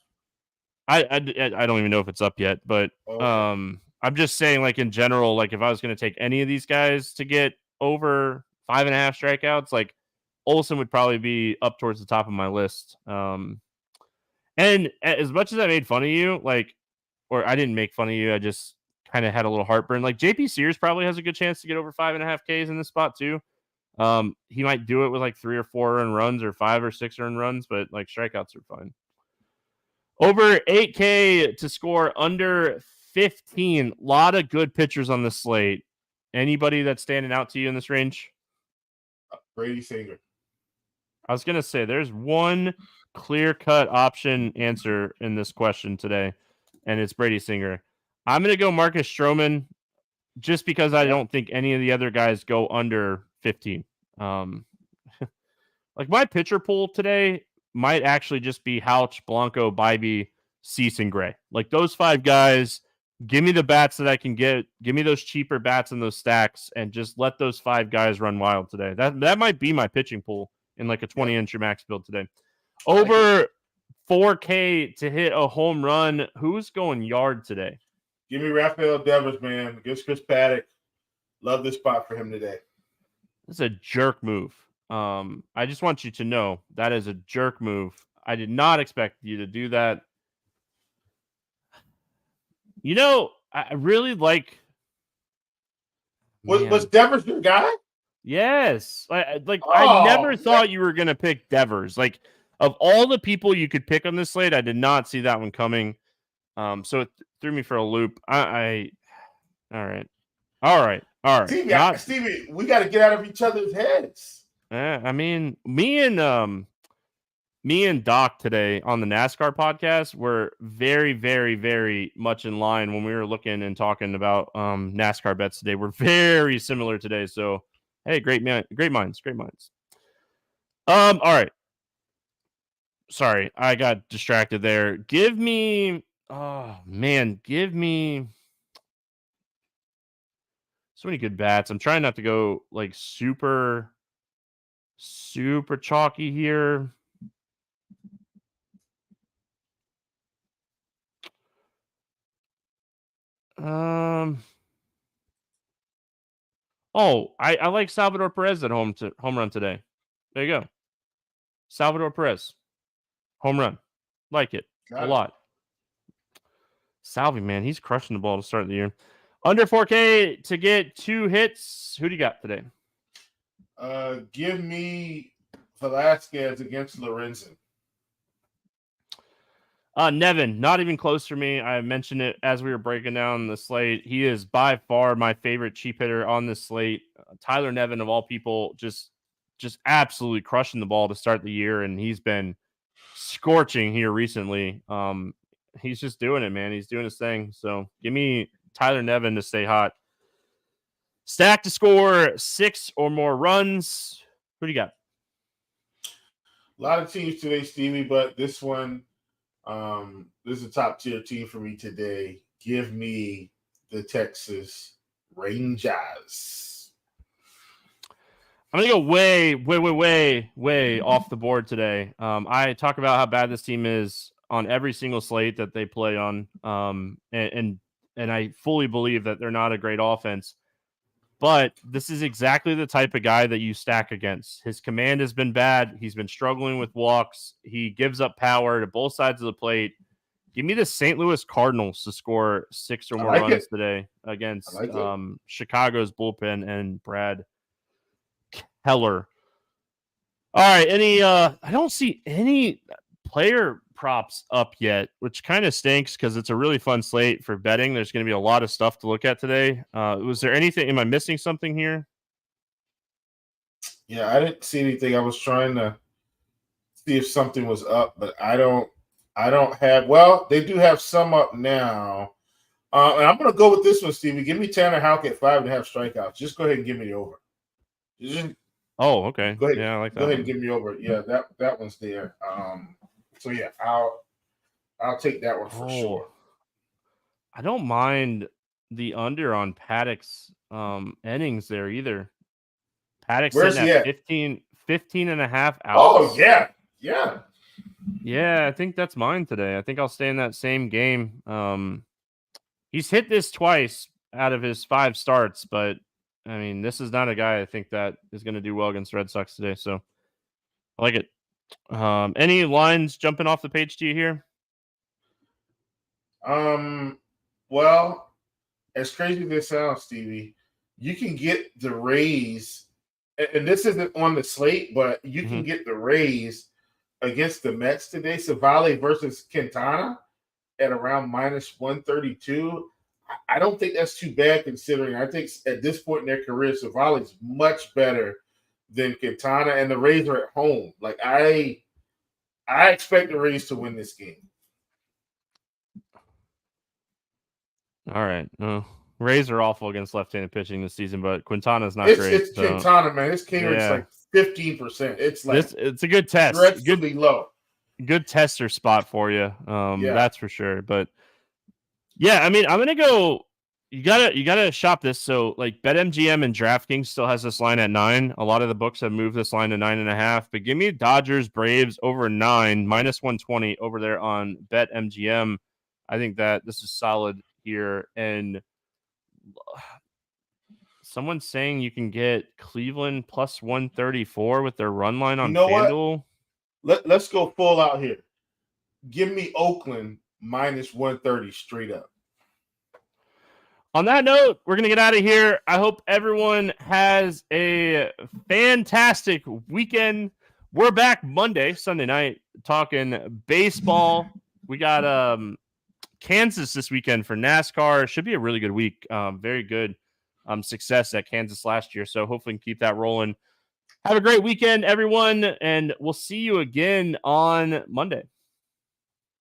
I don't even know if it's up yet, but I'm just saying, like, in general, like, if I was going to take any of these guys to get over 5.5 strikeouts, like, Olsen would probably be up towards the top of my list. And as much as I made fun of you, like, or I didn't make fun of you, I just kind of had a little heartburn. Like, JP Sears probably has a good chance to get over 5.5 Ks in this spot too. He might do it with like 3 or 4 earned runs or 5 or 6 earned runs, but like strikeouts are fine. Over 8K to score under 15. A lot of good pitchers on the slate. Anybody that's standing out to you in this range? Brady Singer. I was going to say there's one clear-cut option answer in this question today, and it's Brady Singer. I'm going to go Marcus Stroman just because I don't think any of the other guys go under 15. Like, my pitcher pool today might actually just be Houch, Blanco, Bybee, Cease, and Gray. Like, those 5 guys, give me the bats that I can get. Give me those cheaper bats in those stacks, and just let those 5 guys run wild today. That might be my pitching pool in like a 20-inch max build today. Over 4K to hit a home run. Who's going yard today? Give me Rafael Devers, man, against Chris Paddock. Love this spot for him today. This is a jerk move. I just want you to know that is a jerk move. I did not expect you to do that. You know, I really like. Was Devers your guy? Yes. I never thought you were going to pick Devers. Like, of all the people you could pick on this slate, I did not see that one coming. So it threw me for a loop. All right. Stevie, we got to get out of each other's heads. I mean, me and Doc today on the NASCAR podcast were very, very, very much in line when we were looking and talking about NASCAR bets today. We're very similar today. So, hey, great minds. All right. Sorry, I got distracted there. Give me so many good bats. I'm trying not to go like super chalky here. I like Salvador Perez at home run today. There you go. Salvador Perez. Home run. Like it a lot. Salvi, man, he's crushing the ball to start the year. Under 4K to get 2 hits. Who do you got today? Give me Velasquez against Lorenzen. Nevin, not even close for me. I mentioned it as we were breaking down the slate. He is by far my favorite cheap hitter on this slate. Tyler Nevin, of all people, just absolutely crushing the ball to start the year, and he's been scorching here recently. He's just doing it, man. He's doing his thing. So give me Tyler Nevin to stay hot. Stack to score 6 or more runs. Who do you got? A lot of teams today, Stevie, but this one, this is a top tier team for me today. Give me the Texas Rangers. I'm going to go way off the board today. I talk about how bad this team is on every single slate that they play on. And I fully believe that they're not a great offense. But this is exactly the type of guy that you stack against. His command has been bad. He's been struggling with walks. He gives up power to both sides of the plate. Give me the St. Louis Cardinals to score 6 or more runs today against Chicago's bullpen and Brad Heller. All right. I don't see any player props up yet, which kind of stinks because it's a really fun slate for betting. There's going to be a lot of stuff to look at today. Was there anything? Am I missing something here? Yeah, I didn't see anything. I was trying to see if something was up, but I don't have. Well, they do have some up now. And I'm going to go with this one, Stevie. Give me Tanner Houck at 5.5 strikeouts. Just go ahead and give me the over. Oh, okay. Go ahead. Yeah, I like that. Go ahead and give me over. Yeah, that one's there. So yeah, I'll take that one for sure. I don't mind the under on Paddock's innings there either. Paddock's sitting at 15 and a half outs. Oh yeah. Yeah, I think that's mine today. I think I'll stay in that same game. He's hit this twice out of his 5 starts, but I mean, this is not a guy I think that is going to do well against the Red Sox today. So I like it. Any lines jumping off the page to you here? Well, as crazy as this sounds, Stevie, you can get the Rays, and this isn't on the slate, but you can get the Rays against the Mets today. Savali versus Quintana at around -132. I don't think that's too bad considering I think at this point in their career, Savali's much better than Quintana, and the Rays are at home. Like I expect the Rays to win this game. All right. Rays are awful against left-handed pitching this season, but Quintana's not great. It's Quintana, man. His K rate's like 15%. It's like it's a good test. Good low. Good tester spot for you. That's for sure. But yeah, I mean, I'm gonna go. You gotta shop this. So like BetMGM and DraftKings still has this line at 9. A lot of the books have moved this line to 9.5. But give me Dodgers Braves over 9 -120 over there on BetMGM. I think that this is solid here. And someone's saying you can get Cleveland +134 with their run line on FanDuel. Let's go full out here. Give me Oakland -130 straight up. On that note, we're going to get out of here. I hope everyone has a fantastic weekend. We're back Sunday night, talking baseball. We got Kansas this weekend for NASCAR. Should be a really good week. Very good success at Kansas last year. So hopefully we can keep that rolling. Have a great weekend, everyone, and we'll see you again on Monday.